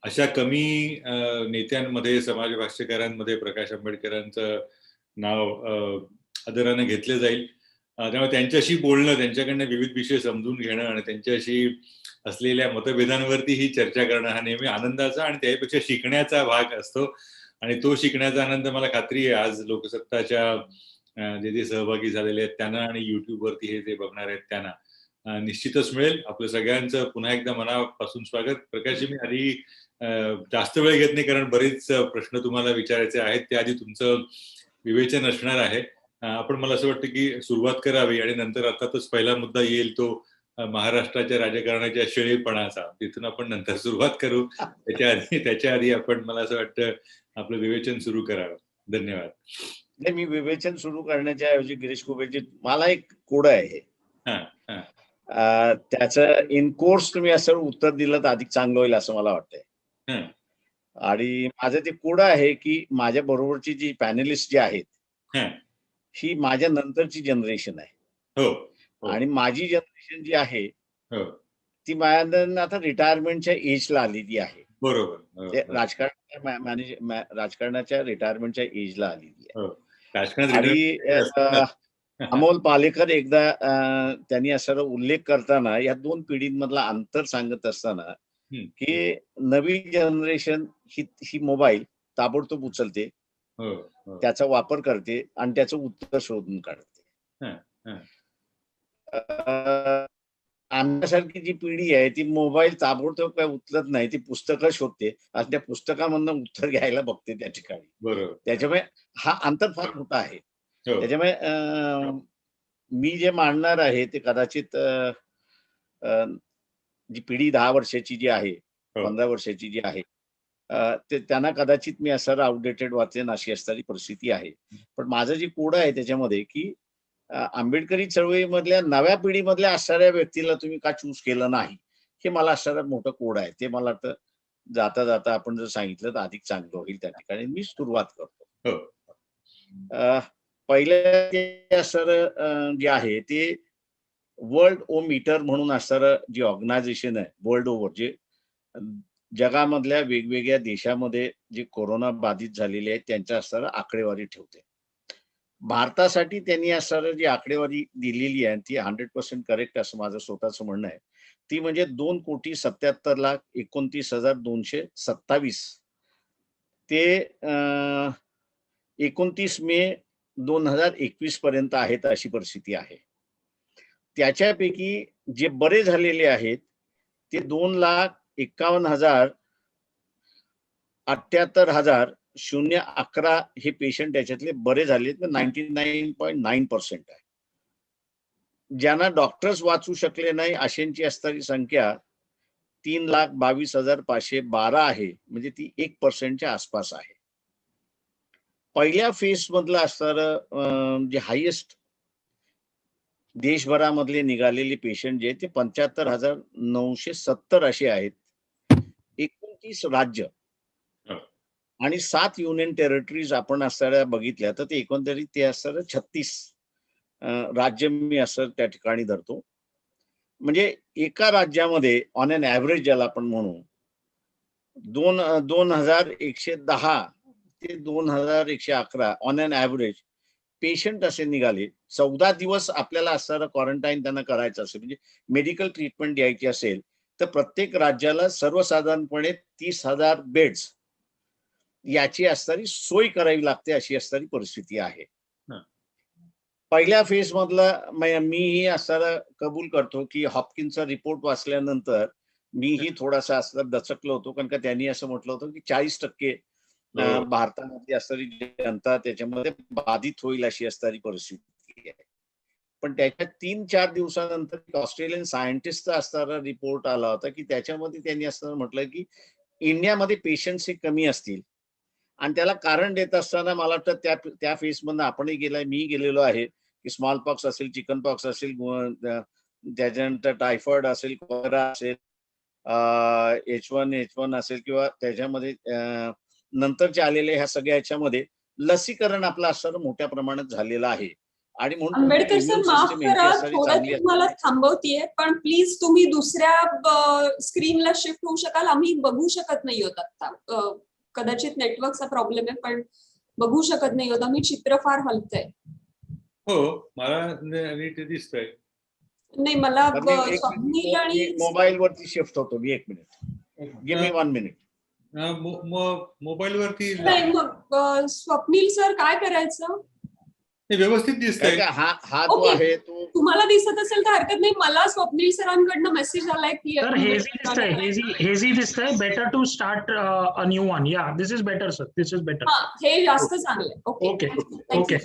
अशा कमी नेत्यांमध्ये, समाज भाष्यकारांमध्ये प्रकाश आंबेडकरांचं नाव आदराने घेतलं जाईल. त्यामुळे त्यांच्याशी बोलणं, त्यांच्याकडनं विविध विषय समजून घेणं आणि त्यांच्याशी असलेल्या मतभेदांवरती ही चर्चा करणं हा नेहमी आनंदाचा आणि त्यापेक्षा शिकण्याचा भाग असतो. आणि तो शिकण्याचा आनंद मला खात्री आहे आज लोकसत्ताच्या जे सहभागी झालेले आहेत त्यांना आणि युट्यूबवरती हे जे बघणार आहेत त्यांना निश्चितच मिळेल. आपलं सगळ्यांचं पुन्हा एकदा मनापासून स्वागत. प्रकाशजी, मी आधी जास्त वेळ घेत नाही कारण बरेच प्रश्न तुम्हाला विचारायचे आहेत. ते आधी तुमचं विवेचन असणार आहे. आपण मला असं वाटतं की सुरुवात करावी आणि नंतर अर्थातच पहिला मुद्दा येईल तो महाराष्ट्राच्या राजकारणाच्या शेळीपणाचा. तिथून आपण नंतर सुरुवात करू. त्याच्या आधी आपण मला असं वाटतं आपलं विवेचन सुरू करावं. धन्यवाद. नाही, मी विवेचन सुरू करण्याच्या ऐवजी गिरीश कुबेरजी, मला एक कोड आहे, त्याचं इन कोर्स तुम्ही असं उत्तर दिलं तर अधिक चांगलं होईल असं मला वाटतंय. आणि माझं ते कोड आहे की माझ्या बरोबरची जी पॅनलिस्ट जी आहेत ही माझ्या नंतरची जनरेशन आहे. आणि माझी जनरेशन जी आहे ती माझ्या आता रिटायरमेंटच्या एजला आलेली आहे. बरोबर. राजकारणाच्या रिटायरमेंटच्या एजला आलेली आहे. आणि अमोल पालेकर एकदा त्यांनी असं उल्लेख करताना या दोन पिढींमधला अंतर सांगत असताना की नवी जनरेशन ही मोबाईल ताबडतोब उचलते, त्याचा वापर करते आणि त्याचं उत्तर शोधून काढते. आमच्यासारखी जी पिढी आहे ती मोबाईल ताबडतोब काय उचलत नाही, ती पुस्तकं शोधते आणि त्या पुस्तकामधनं उत्तर घ्यायला बघते त्या ठिकाणी. त्याच्यामुळे हा अंतर फार मोठा आहे. त्याच्यामुळे मी जे मांडणार आहे ते कदाचित जी पिढी 10 वर्षाची जी आहे, 15 वर्षाची जी आहे, ते त्यांना कदाचित मी असं आउटडेटेड वाचेन अशी असणारी परिस्थिती आहे. पण माझं जे कोड आहे त्याच्यामध्ये की आंबेडकरी चळवळीमधल्या नव्या पिढीमधल्या असणाऱ्या व्यक्तीला तुम्ही का चूज केलं नाही, हे मला असणारं मोठं कोड आहे. ते मला वाटतं जाता जाता आपण जर सांगितलं तर अधिक चांगलं होईल. त्या ठिकाणी मी सुरुवात करतो. पहिल्या असणारं जे आहे ते वर्ल्ड ओ मीटर म्हणून असणारं जे ऑर्गनायझेशन आहे वर्ल्ड ओव्हर, जे जगामधल्या वेगवेगळ्या देशामध्ये जे कोरोना बाधित झालेले आहेत त्यांच्या असणारं आकडेवारी ठेवते. भारतासाठी त्यांनी असणारं जी आकडेवारी दिलेली आहे ती 100% करेक्ट असं माझं स्वतःचं म्हणणं आहे. ती म्हणजे 2,77,29,227 ते 29 मे 2021 पर्यंत आहेत अशी परिस्थिती आहे. त्याच्यापैकी जे बरे झालेले आहेत ते 2,78,078,011 हे पेशंट त्याच्यातले बरे झाले, 99.9% आहे. ज्यांना डॉक्टर्स वाचू शकले नाही अशांची असणारी संख्या 3,22,512 आहे, म्हणजे ती 1% आसपास आहे. पहिल्या फेज मधलं असणारं जे हायेस्ट देशभरामधले निघालेले पेशंट जे ते 75,970 असे आहेत. 29 राज्य आणि 7 युनियन टेरिटरीज आपण असणाऱ्या बघितल्या तर ते एकंदरीत ते असणारं 36 राज्य मी असं त्या ठिकाणी धरतो. म्हणजे एका राज्यामध्ये ऑन एन ऍव्हरेज ज्याला आपण म्हणू 2,110 ते 2,111 ऑन एन ऍव्हरेज पेशंट असे निघाले. 14 दिवस आपल्याला असणारं क्वारंटाईन त्यांना करायचं असेल, म्हणजे मेडिकल ट्रीटमेंट द्यायची असेल तर प्रत्येक राज्याला सर्वसाधारणपणे 30,000 बेड्स याची असणारी सोय करावी लागते अशी असणारी परिस्थिती आहे. पहिल्या फेज मधला मीही असं कबूल करतो की हॉपकिन्सचा रिपोर्ट वाचल्यानंतर मीही थोडासा असं दचकलो होतो, कारण का त्यांनी असं म्हटलं होतं की 40% भारतामध्ये असणारी जनता त्याच्यामध्ये बाधित होईल अशी असणारी परिस्थिती आहे. पण त्याच्या 3-4 दिवसानंतर ऑस्ट्रेलियन सायंटिस्टचा असणारा रिपोर्ट आला होता की त्याच्यामध्ये त्यांनी असं म्हटलं की इंडियामध्ये पेशंट्स हे कमी असतील. आणि त्याला कारण देत असताना मला वाटतं त्या फेज मधून आपणही गेलाय, मी गेलेलो आहे की स्मॉल पॉक्स असेल, चिकन पॉक्स असेल, त्याच्यानंतर टायफॉइड असेल, कॉलरा असेल, H1N1 असेल किंवा त्याच्यामध्ये नंतरचे आलेले ह्या सगळ्या ह्याच्यामध्ये लसीकरण आपलं असणारं मोठ्या प्रमाणात झालेलं आहे आणि म्हणून आंबेडकर सर immune माफ system यांची करा, असणारी थोडं चांगली तुम्हाला थांबवतीये, पण प्लीज तुम्ही दुसऱ्या स्क्रीनला शिफ्ट होऊ शकाल. आम्ही बघू शकत नाही होत आता. कदाचित नेटवर्कचा प्रॉब्लेम आहे, पण बघू शकत नाही होत. आम्ही चित्र फार हलतंय. हो, मला नीट दिसतंय. नाही, मला तर मी स्वप्नील आणि मोबाईल वरती शिफ्ट होतो. मी 1 minute, give me 1 minute. Mobile वरती नाही, मग स्वप्नील सर काय करायचं? व्यवस्थित दिसतंय. हा जो Okay. आहे तो तुम्हाला दिसत असेल तर हरकत नाही. मला स्वप्नील सरांकडनं मेसेज आलाय की सर हेझी दिसतंय. Better to start a new one. Yeah, this is better sir, this is better. हा, हे जास्त चांगलंय. Okay okay.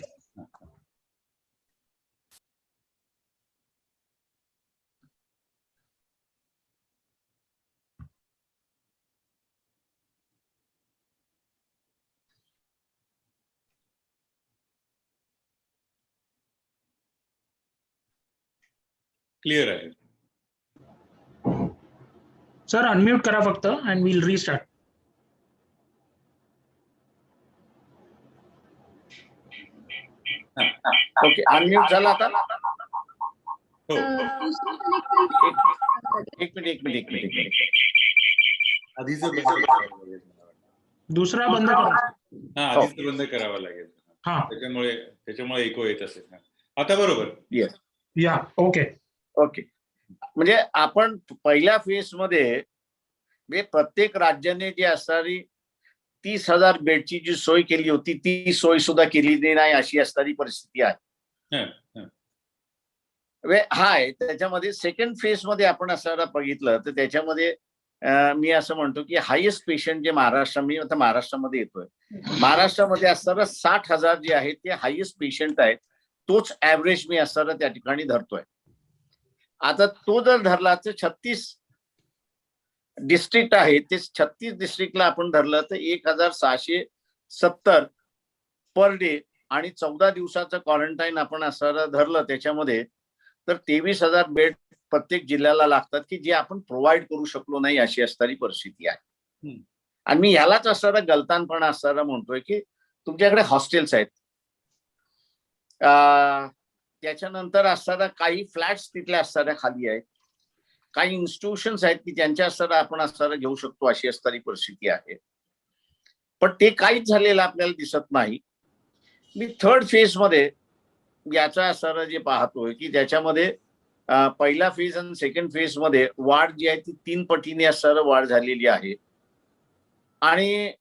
क्लिअर आहे. सर अनम्यूट करा फक्त and will restart. Okay, unmute झाला आता. हो, एक मिनिट. आधीच बंद करावं लागेल. दुसरा बंद करा. हा, आधीच बंद करावा लागेल. हा, त्याच्यामुळे इको येत असेल. आता बरोबर. येस. या, ओके ओके. म्हणजे आपण पहिल्या फेज मध्ये प्रत्येक राज्याने जी असणारी 30,000 बेडची जी सोय केली होती ती सोय सुद्धा केली नाही अशी असणारी परिस्थिती आहे. हाय त्याच्यामध्ये सेकंड फेज मध्ये आपण असं बघितलं तर त्याच्यामध्ये मी असं म्हणतो की हायेस्ट पेशंट जे मी आता महाराष्ट्रामध्ये येतोय. महाराष्ट्रामध्ये असणारं 60,000 जे आहेत ते हायेस्ट पेशंट आहेत. तोच ऍव्हरेज मी असणारा त्या ठिकाणी धरतोय. आता तो जर धरला तर 36 डिस्ट्रिक्ट आहे, ते 36 डिस्ट्रिक्टला आपण धरलं तर 1,670 पर डे आणि 14 दिवसाचं क्वारंटाईन आपण असं धरलं त्याच्यामध्ये तर 23,000 बेड प्रत्येक जिल्ह्याला लागतात की जे आपण प्रोव्हाइड करू शकलो नाही अशी असणारी परिस्थिती आहे. आणि मी ह्यालाच असणारा गलतानपणा असणारा म्हणतोय की तुमच्याकडे हॉस्टेल्स आहेत, त्याच्यानंतर असणारा काही फ्लॅट्स तिथल्या असणाऱ्या खाली आहेत, काही इन्स्टिट्यूशन्स आहेत की ज्यांच्या असणारा आपण असणारा घेऊ शकतो अशी असणारी परिस्थिती आहे. पण ते काहीच झालेलं आपल्याला दिसत नाही. मी थर्ड फेज मध्ये याचा असणारा जे पाहतोय की त्याच्यामध्ये पहिला फेज आणि सेकंड फेज मध्ये वाढ जी आहे ती 3 पटीने असणारा वाढ झालेली आहे. आणि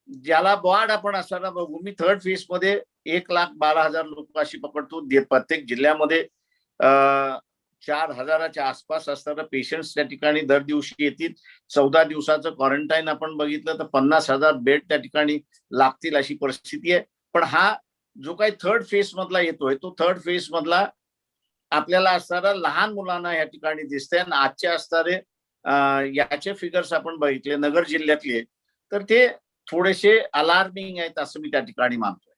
ज्याला वाढ आपण असणारा बघू, मी थर्ड फेज मध्ये 1,12,000 लोक अशी पकडतो. प्रत्येक जिल्ह्यामध्ये 4,000च्या आसपास असणारे पेशंट्स त्या ठिकाणी दर दिवशी येतील. 14 दिवसाचं क्वारंटाईन आपण बघितलं तर 50,000 बेड त्या ठिकाणी लागतील अशी परिस्थिती आहे. पण हा जो काही थर्ड फेज मधला येतोय तो थर्ड फेज मधला आपल्याला असणारा लहान मुलांना या ठिकाणी दिसतंय. आणि आजचे असणारे याचे फिगर्स आपण बघितले नगर जिल्ह्यातले तर ते थोडेसे अलार्मिंग आहेत असं मी त्या ठिकाणी मानतोय.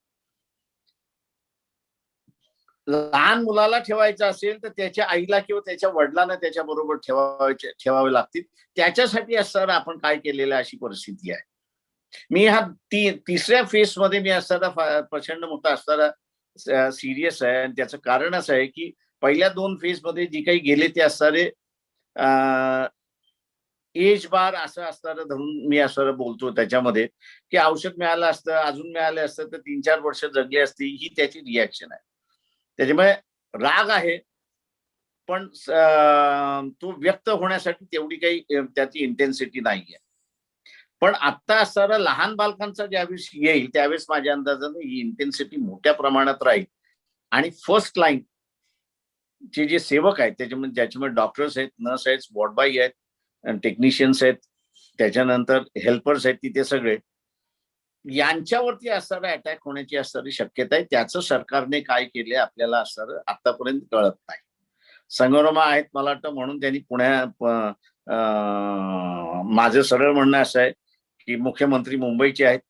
लहान मुलाला ठेवायचं असेल तर त्याच्या आईला किंवा त्याच्या वडिलांना त्याच्या बरोबर ठेवावे लागतील. त्याच्यासाठी असणारा आपण काय केलेलं अशी परिस्थिती आहे. मी हा तिसऱ्या फेज मध्ये मी असणारा प्रचंड मोठा असणारा सिरियस आहे. आणि त्याचं कारण असं आहे की पहिल्या 2 फेज मध्ये जी काही गेले ते असणारे एज बार असं असणारं धरून मी असं बोलतो त्याच्यामध्ये की औषध मिळालं असतं, अजून मिळालं असतं तर 3-4 वर्ष जगले असते, ही त्याची रिॲक्शन आहे. त्याच्यामुळे राग आहे पण तो व्यक्त होण्यासाठी तेवढी काही त्याची इंटेन्सिटी नाहीये. पण आता असणारा लहान बालकांचा ज्यावेळेस येईल त्यावेळेस माझ्या अंदाजाने ही इंटेन्सिटी मोठ्या प्रमाणात राहील. आणि फर्स्ट लाईन चे जे सेवक आहेत ज्याच्यामध्ये डॉक्टर्स आहेत, नर्स आहेत, वॉर्ड बॉय आहेत, टेक्निशियन्स आहेत, त्याच्यानंतर हेल्पर्स आहेत, तिथे सगळे यांच्यावरती असणारा अटॅक होण्याची असणारी शक्यता आहे. त्याचं सरकारने काय केले आपल्याला असणारं आतापर्यंत कळत नाही. संगरोमा आहेत मला वाटतं म्हणून त्यांनी माझं सरळ म्हणणं असं आहे की मुख्यमंत्री मुंबईचे आहेत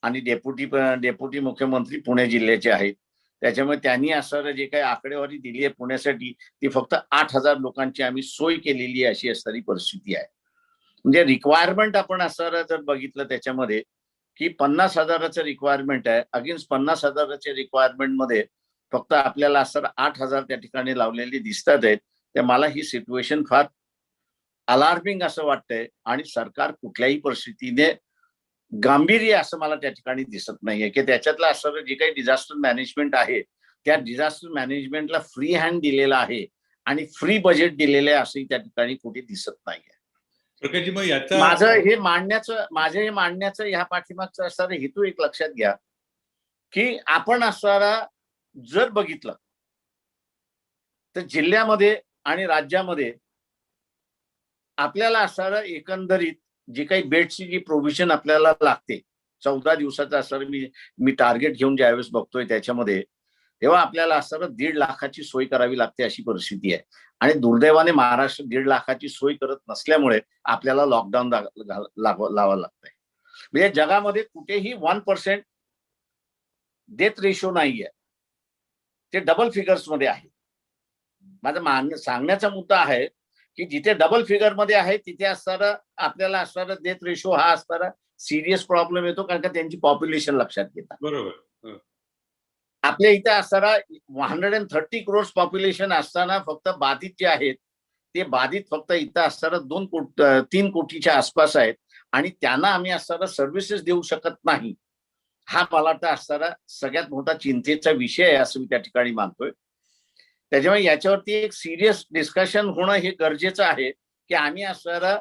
आणि डेप्युटी मुख्यमंत्री पुणे जिल्ह्याचे आहेत. त्याच्यामुळे त्यांनी असणारं जे काही आकडेवारी दिली आहे पुण्यासाठी ती फक्त 8,000 लोकांची आम्ही सोय केलेली आहे अशी असणारी परिस्थिती आहे. म्हणजे रिक्वायरमेंट आपण असणारं जर बघितलं त्याच्यामध्ये की 50,000चं रिक्वायरमेंट आहे. अगेन्स्ट 50,000च्या रिक्वायरमेंट मध्ये फक्त आपल्याला असं 8,000 त्या ठिकाणी लावलेले दिसतात आहेत. तर मला ही सिच्युएशन फार अलार्मिंग असं वाटतंय आणि सरकार कुठल्याही परिस्थितीने गांभीर्य असं मला त्या ठिकाणी दिसत नाहीये की त्याच्यातलं असं जे काही डिझास्टर मॅनेजमेंट आहे त्या डिझास्टर मॅनेजमेंटला फ्री हँड दिलेला आहे आणि फ्री बजेट दिलेलं आहे असंही त्या ठिकाणी कुठे दिसत नाहीये. प्रकाशजी, मग याचा माझं हे मांडण्याचं ह्या पाठीमागचा असणारा हेतू एक लक्षात घ्या की आपण असणारा जर बघितलं तर जिल्ह्यामध्ये आणि राज्यामध्ये आपल्याला असणारं एकंदरीत जी काही बेडची जी प्रोव्हिजन आपल्याला लागते 14 दिवसाचं असणारं मी टार्गेट घेऊन ज्यावेळेस बघतोय त्याच्यामध्ये, तेव्हा आपल्याला असणारं 1.5 लाखाची सोय करावी लागते अशी परिस्थिती आहे. आणि दुर्दैवाने महाराष्ट्र 1.5 लाखाची सोय करत नसल्यामुळे आपल्याला लॉकडाऊन लावावं लागतंय. म्हणजे जगामध्ये कुठेही 1% डेथ रेशो नाहीये, ते डबल फिगर्स मध्ये आहे. माझं सांगण्याचा मुद्दा आहे की जिथे डबल फिगर मध्ये आहे तिथे असणारा आपल्याला असणारा डेथ रेशो हा असणारा सिरियस प्रॉब्लेम येतो, कारण का त्यांची पॉप्युलेशन लक्षात घेतात. बरोबर. आपल्या इथे असणारा 130 crores पॉप्युलेशन असताना फक्त बाधित जे आहेत ते बाधित फक्त इथं असणारा 3 कोटीच्या आसपास आहेत आणि त्यांना आम्ही असणारा सर्व्हिसेस देऊ शकत नाही. हा मला वाटतं असणारा सगळ्यात मोठा चिंतेचा विषय आहे असं मी त्या ठिकाणी मानतोय. त्याच्यामुळे याच्यावरती एक सिरियस डिस्कशन होणं हे गरजेचं आहे की आम्ही असणारा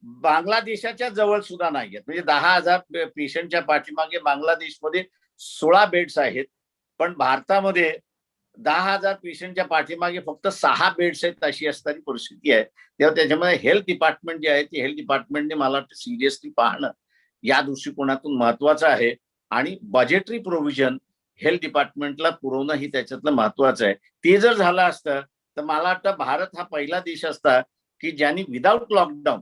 बांगलादेशाच्या जवळ सुद्धा नाहीयेत. म्हणजे 10,000 पेशंटच्या पाठीमागे बांगलादेशमध्ये 16 बेड्स आहेत, पण भारतामध्ये 10,000 पेशंटच्या पाठीमागे फक्त 6 बेड्स आहेत अशी असणारी परिस्थिती आहे. तेव्हा त्याच्यामध्ये हेल्थ डिपार्टमेंट जे आहे ते हेल्थ डिपार्टमेंटने मला वाटतं सिरियसली पाहणं या दृष्टिकोनातून महत्वाचं आहे आणि बजेटरी प्रोव्हिजन हेल्थ डिपार्टमेंटला पुरवणं ही त्याच्यातलं महत्वाचं आहे. ते जर झालं असतं तर मला वाटतं भारत हा पहिला देश असता की ज्यांनी विदाऊट लॉकडाऊन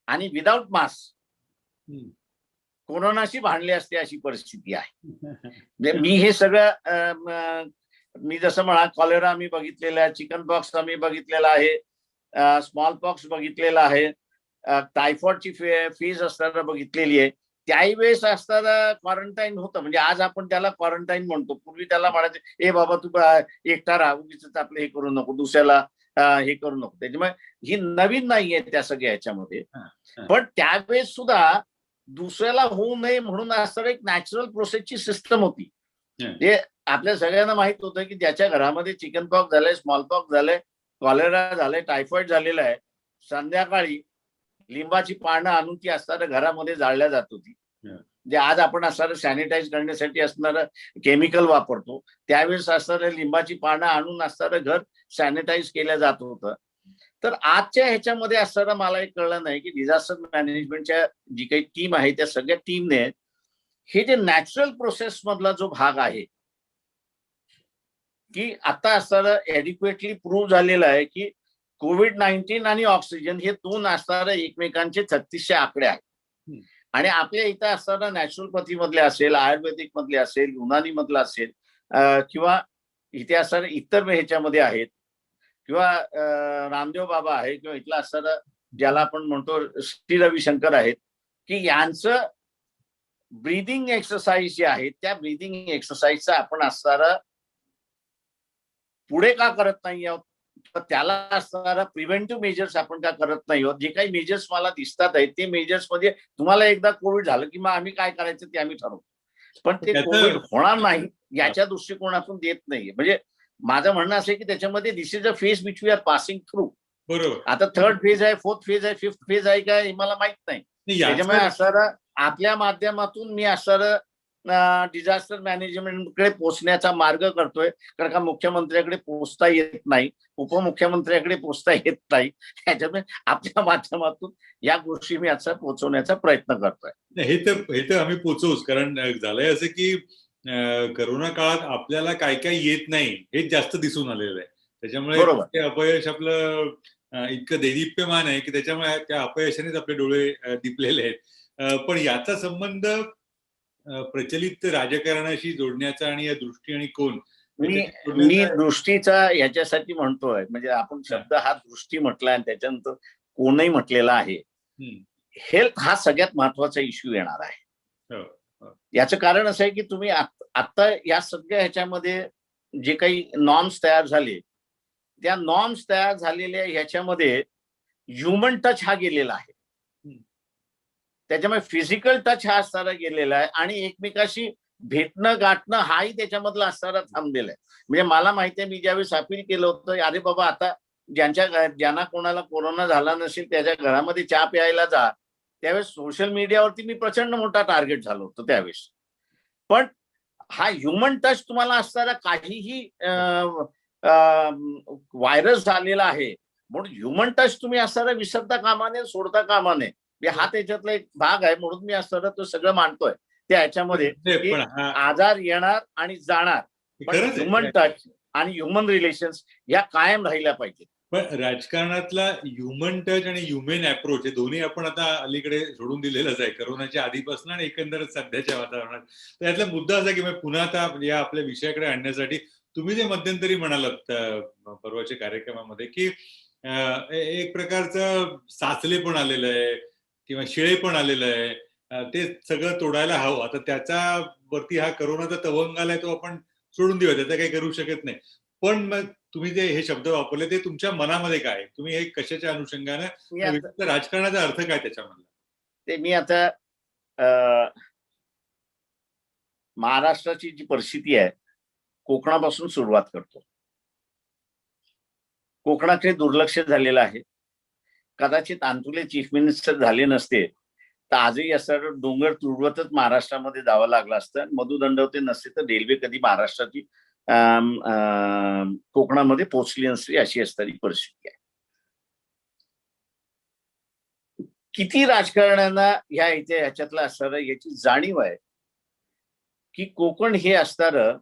आणि विदाऊट मास्क कोरोनाशी भांडले असते अशी परिस्थिती आहे. मी हे सगळं मी जसं म्हणा कॉलेरा आम्ही बघितलेलं आहे, चिकन पॉक्स आम्ही बघितलेला आहे, स्मॉल पॉक्स बघितलेला आहे, टायफॉइडची फेज असताना बघितलेली आहे. त्याही वेळेस असताना क्वारंटाईन होतं. म्हणजे आज आपण त्याला क्वारंटाईन म्हणतो, पूर्वी त्याला म्हणायचं ए बाबा तू एकटा राहा, उगीच आपलं हे करू नको, दुसऱ्याला हे करू नको. त्याच्यामुळे ही नवीन नाहीये त्या सगळ्या ह्याच्यामध्ये. पण त्यावेळेस सुद्धा दुसऱ्याला होऊ नये म्हणून असणारी एक नॅचरल प्रोसेसची सिस्टम होती. जे आपल्या सगळ्यांना माहित होतं की ज्याच्या घरामध्ये चिकन पॉक्स झालंय, स्मॉल पॉक्स झालंय, कॉलेरा झालंय, टायफॉइड झालेला आहे, संध्याकाळी लिंबाची पानं आणून ती असणाऱ्या घरामध्ये जाळल्या जात होती. जे आज आपण असणारं सॅनिटाईज करण्यासाठी असणारं केमिकल वापरतो, त्यावेळेस असणाऱ्या लिंबाची पानं आणून असणारं घर सॅनिटाईज केलं जात होतं. तर आजच्या ह्याच्यामध्ये असणारं मला एक कळलं नाही की डिझास्टर मॅनेजमेंटच्या जी काही टीम आहे त्या सगळ्या टीमने हे जे नॅचरल प्रोसेस मधला जो भाग आहे की आता असणारं एडिक्वेटली प्रूव्ह झालेलं आहे की COVID-19 आणि ऑक्सिजन हे 2 असणारे एकमेकांचे 3600 आकडे आहेत. आणि आपल्या इथं असणारा नॅचरोपॅथी मधले असेल, आयुर्वेदिक मधले असेल, युनानी मधलं असेल किंवा इथे असणारे इतर ह्याच्यामध्ये आहेत किंवा रामदेव बाबा आहे किंवा इथला असणारा ज्याला आपण म्हणतो श्री रविशंकर आहेत की यांचं ब्रीदिंग एक्सरसाइज जे आहे त्या ब्रीदिंग एक्सरसाइजचा आपण असणारा पुढे का करत नाही आहोत, त्याला असणारा प्रिव्हेंटिव्ह मेजर्स आपण का करत नाही आहोत. जे काही मेजर्स मला दिसतात आहेत ते मेजर्स मध्ये तुम्हाला एकदा कोविड झालं की मग आम्ही काय करायचं ते आम्ही ठरवतो, पण ते कोविड होणार नाही याच्या दृष्टिकोनातून देत नाहीये. म्हणजे माझं म्हणणं असं आहे की त्याच्यामध्ये this is a phase which we are passing through. बरोबर. आता 3rd फेज आहे, 4th फेज आहे, 5th फेज आहे का हे मला माहित नाही. त्याच्यामुळे असणारं आपल्या माध्यमातून मी असणारं डिझास्टर मॅनेजमेंटकडे पोहोचण्याचा मार्ग करतोय, कारण का मुख्यमंत्र्याकडे पोहोचता येत नाही, उपमुख्यमंत्र्याकडे पोहोचता येत नाही. त्याच्यामुळे आपल्या माध्यमातून या गोष्टी मी आता पोहोचवण्याचा प्रयत्न करतोय. हे तर आम्ही पोहोचवूच, कारण झालंय असं की करोना काळात आपल्याला काय काय येत नाही हेच जास्त दिसून आलेलं आहे. त्याच्यामुळे ते अपयश आपलं इतकं दैदिप्यमान आहे की त्याच्यामुळे त्या अपयशानेच आपले डोळे दिपलेले आहेत. पण याचा संबंध प्रचलित राजकारणाशी जोडण्याचा आणि या दृष्टी आणि कोण मी दृष्टीचा याच्यासाठी म्हणतोय, म्हणजे आपण शब्द हा दृष्टी म्हटला आणि त्याच्यानंतर कोणही म्हटलेला आहे. हेल्थ हा सगळ्यात महत्वाचा इश्यू येणार आहे. याचं कारण असं आहे की तुम्ही आता या सगळ्या ह्याच्यामध्ये जे काही नॉर्म्स तयार झाले, त्या नॉर्म्स तयार झालेल्या ह्याच्यामध्ये ह्युमन टच हा गेलेला आहे. त्याच्यामुळे फिजिकल टच हा असणारा गेलेला आहे आणि एकमेकाशी भेटणं गाठणं हाही त्याच्यामधला असणारा थांबलेला आहे. म्हणजे मला माहिती आहे, मी ज्यावेळेस अपील केलं होतं, अरे बाबा आता ज्यांना कोणाला कोरोना झाला नसेल त्याच्या घरामध्ये चहा प्यायला जा, त्यावेळेस सोशल मीडियावरती मी प्रचंड मोठा टार्गेट झालो होतो त्यावेळेस. पण हा ह्युमन टच तुम्हाला असणारा काहीही व्हायरस झालेला आहे, म्हणून ह्युमन टच तुम्ही असणारा विसरता कामा नये, सोडता कामा नये. हा त्याच्यातला एक भाग आहे, म्हणून मी असणारा तो सगळं मानतोय त्या ह्याच्यामध्ये पण हा आजार येणार आणि जाणार, पण खरंच ह्युमन आहे. टच आणि ह्युमन रिलेशन्स या कायम राहिल्या पाहिजेत. पण राजकारणातला ह्युमन टच आणि ह्युमन अप्रोच हे दोन्ही आपण आता अलीकडे सोडून दिलेलंच आहे, करोनाच्या आधीपासून आणि एकंदरच सध्याच्या वातावरणात. तर यातला मुद्दा असा की पुन्हा आता या आपल्या विषयाकडे आणण्यासाठी तुम्ही जे मध्यंतरी म्हणालात परवाच्या कार्यक्रमामध्ये की एक प्रकारचं साचले पण आलेलं आहे किंवा शिळे पण आलेलं आहे, ते सगळं तोडायला हवं. आता त्याच्या वरती हा करोनाचा तवंग आलाय, तो आपण सोडून देऊया, त्याचा काही करू शकत नाही. पण मग तुम्ही जे हे शब्द वापरले ते तुमच्या मनामध्ये काय, तुम्ही हे कशाच्या अनुषंगाने, राजकारणाचा अर्थ काय त्याच्यामधला? ते मी आता महाराष्ट्राची जी परिस्थिती आहे कोकणापासून सुरुवात करतो. कोकणाकडे दुर्लक्ष झालेलं आहे. कदाचित अंतुले चीफ मिनिस्टर झाले नसते तर आजही असं डोंगर तुडवतच महाराष्ट्रामध्ये जावं लागलं असतं. मधु दंडवते नसते तर रेल्वे कधी महाराष्ट्राची कोकणामध्ये पोहोचली नसती, अशी असणारी परिस्थिती आहे. किती राजकारण्यांना ह्याच्यातलं असणारं याची जाणीव आहे की कोकण हे असणारं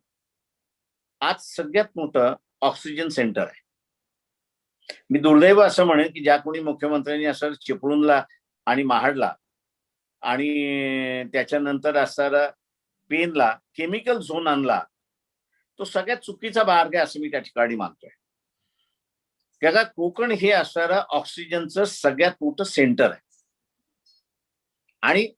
आज सगळ्यात मोठं ऑक्सिजन सेंटर आहे. मी दुर्दैव असं म्हणेन की ज्या कोणी मुख्यमंत्र्यांनी असं चिपळूणला आणि महाडला आणि त्याच्यानंतर असणारा पेनला केमिकल झोन आणला, तो सगळ्यात चुकीचा मार्ग आहे असं मी त्या ठिकाणी मानतोय. त्याला कोकण हे असणारं ऑक्सिजनचं सगळ्यात मोठं सेंटर आहे आणि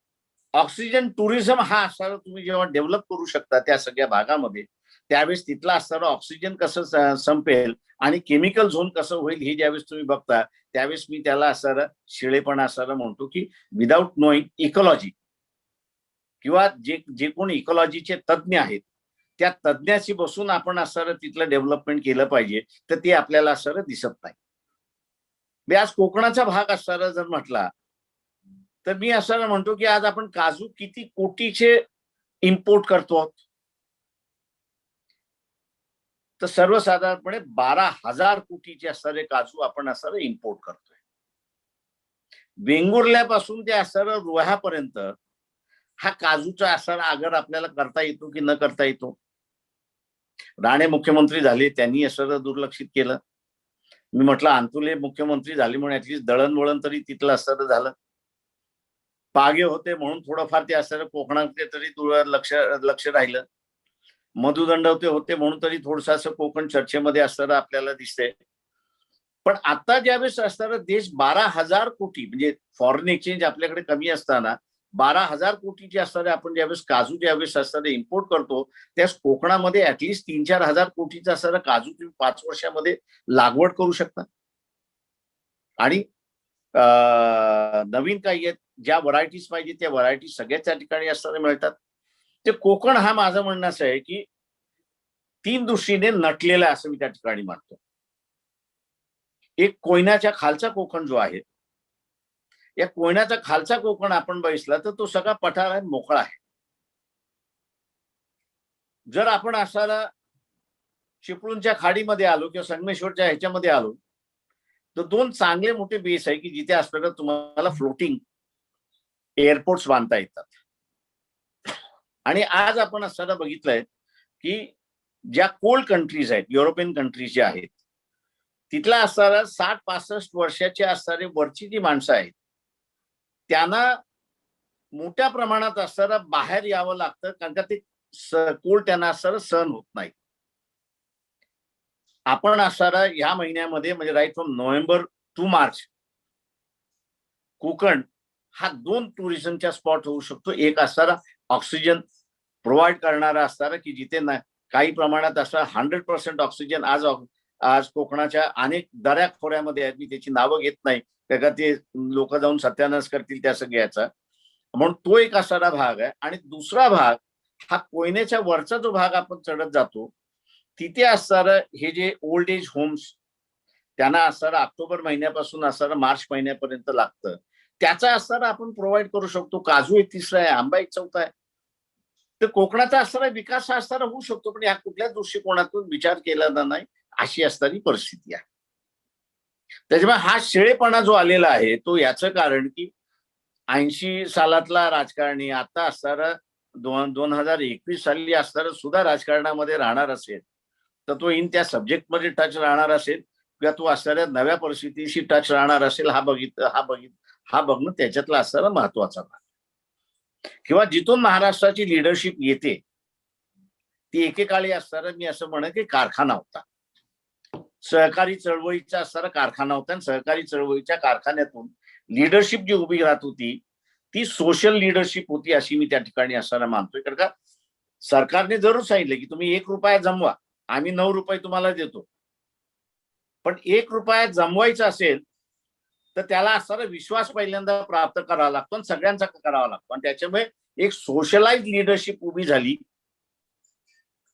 ऑक्सिजन टुरिझम हा असणारा तुम्ही जेव्हा डेव्हलप करू शकता त्या सगळ्या भागामध्ये, त्यावेळेस तिथला असणारं ऑक्सिजन कसं संपेल आणि केमिकल झोन कसं होईल हे ज्यावेळेस तुम्ही बघता, त्यावेळेस मी त्याला असणारं शिळेपणा असणारं म्हणतो की विदाउट नोईंग इकॉलॉजी, किंवा जे कोणी इकॉलॉजीचे तज्ज्ञ आहेत त्या तज्ज्ञाशी बसून आपण असणारं तिथलं डेव्हलपमेंट केलं पाहिजे, तर ते आपल्याला असणारं दिसत नाही. मी आज कोकणाचा भाग असणारा जर म्हटला तर मी असं म्हणतो की आज आपण काजू किती कोटीचे इम्पोर्ट करतो, तर सर्वसाधारणपणे 12,000 कोटीचे असणारे काजू आपण असणारे इम्पोर्ट करतोय. वेंगुर्ल्यापासून ते असणारं रोह्यापर्यंत हा काजूचा असणारा आगर आपल्याला करता येतो की न करता येतो. राणे मुख्यमंत्री झाले, त्यांनी असं दुर्लक्षित केलं. मी म्हटलं अंतुले मुख्यमंत्री झाले म्हणून ऍटलीस्ट दळणवळण तरी तिथलं असं झालं. पागे होते म्हणून थोडंफार ते असं कोकणातले तरी लक्ष राहिलं. मधु दंडवते होते म्हणून तरी थोडस असं कोकण चर्चेमध्ये असणारं आपल्याला दिसतंय. पण आता ज्यावेळेस असणारं देश 12,000 कोटी म्हणजे फॉरेन एक्सचेंज आपल्याकडे कमी असताना 12,000 कोटीचे असणारे आपण ज्यावेळेस काजू ज्यावेळेस असणारे इम्पोर्ट करतो, त्यास कोकणामध्ये ऍटलीस्ट 3-4 हजार कोटीचा असणारा काजू तुम्ही 5 वर्षामध्ये लागवड करू शकता. आणि नवीन काही आहेत, ज्या व्हरायटीज पाहिजे त्या व्हरायटी सगळ्याच त्या ठिकाणी असणारे मिळतात. ते कोकण हा माझं म्हणणं असं आहे की 3 दृष्टीने नटलेला आहे असं मी त्या ठिकाणी मानतो. एक कोयनाच्या खालचा कोकण जो आहे, या कोयनाचा खालचा कोकण आपण बघितला तर तो सगळा पठार आहे, मोकळा आहे. जर आपण असाला चिपळूणच्या खाडीमध्ये आलो किंवा संगमेश्वरच्या ह्याच्यामध्ये आलो तर 2 चांगले मोठे बेस आहे की जिथे असणारं तुम्हाला फ्लोटिंग एअरपोर्ट्स बांधता येतात. आणि आज आपण असताना बघितलंय की ज्या कोल्ड कंट्रीज आहेत, युरोपियन कंट्रीज ज्या आहेत, तिथला असणारा 60-65 वर्षाचे असणारे वरची जी माणसं आहेत त्यांना मोठ्या प्रमाणात असणारं बाहेर यावं लागतं, कारण का ते कोल्ड त्यांना असणारं सहन होत नाही. आपण असणारा ह्या महिन्यामध्ये म्हणजे right from November to March Konkan हा 2 टुरिझमच्या स्पॉट होऊ शकतो. एक असणारा ऑक्सिजन प्रोव्हाइड करणारा असणारा की जिथे काही प्रमाणात असं 100% ऑक्सिजन आज कोकणाच्या अनेक दऱ्या खोऱ्यामध्ये आहेत. मी त्याची नावं घेत नाही, त्याला ते लोक जाऊन सत्यानाश करतील त्या सगळ्याचा. म्हणून तो एक असणारा भाग आहे. आणि दुसरा भाग हा कोयनेच्या वरचा जो भाग आपण चढत जातो तिथे असणारं हे जे ओल्ड एज होम्स त्यांना असणारं ऑक्टोबर महिन्यापासून असणारं मार्च महिन्यापर्यंत लागतं, त्याचा असणारं आपण प्रोव्हाइड करू शकतो. काजू एक तिसरा आहे, आंबा एक चौथा आहे. तर कोकणाचा असणारा विकास हा असणारा होऊ शकतो, पण या कुठल्याच दृष्टिकोनातून विचार केला नाही अशी असणारी परिस्थिती आहे. त्याच्यामुळे हा शेळेपणा जो आलेला आहे तो याचं कारण की 80 सालातला राजकारणी आता असणारा 2021 साली असणारा सुद्धा राजकारणामध्ये राहणार असेल तर तो इन त्या सब्जेक्टमध्ये टच राहणार असेल किंवा तो असणाऱ्या नव्या परिस्थितीशी टच राहणार असेल हा बघणं त्याच्यातला असणारा महत्वाचा भाग. किंवा जिथून महाराष्ट्राची लिडरशिप येते ती एकेकाळी असणारा मी असं म्हणेन की कारखाना होता, सहकारी चळवळीचा असणारा कारखाना होता. आणि सहकारी चळवळीच्या कारखान्यातून लिडरशिप जी उभी राहत होती ती सोशल लिडरशिप होती अशी मी त्या ठिकाणी असताना मानतोय. कारण का सरकारने जरूर सांगितलं की तुम्ही 1 रुपया जमवा, आम्ही 9 रुपये तुम्हाला देतो. पण 1 रुपया जमवायचा असेल तर त्याला असणारा विश्वास पहिल्यांदा प्राप्त करावा लागतो आणि सगळ्यांचा करावा लागतो. आणि त्याच्यामुळे एक सोशलाइज लिडरशिप उभी झाली.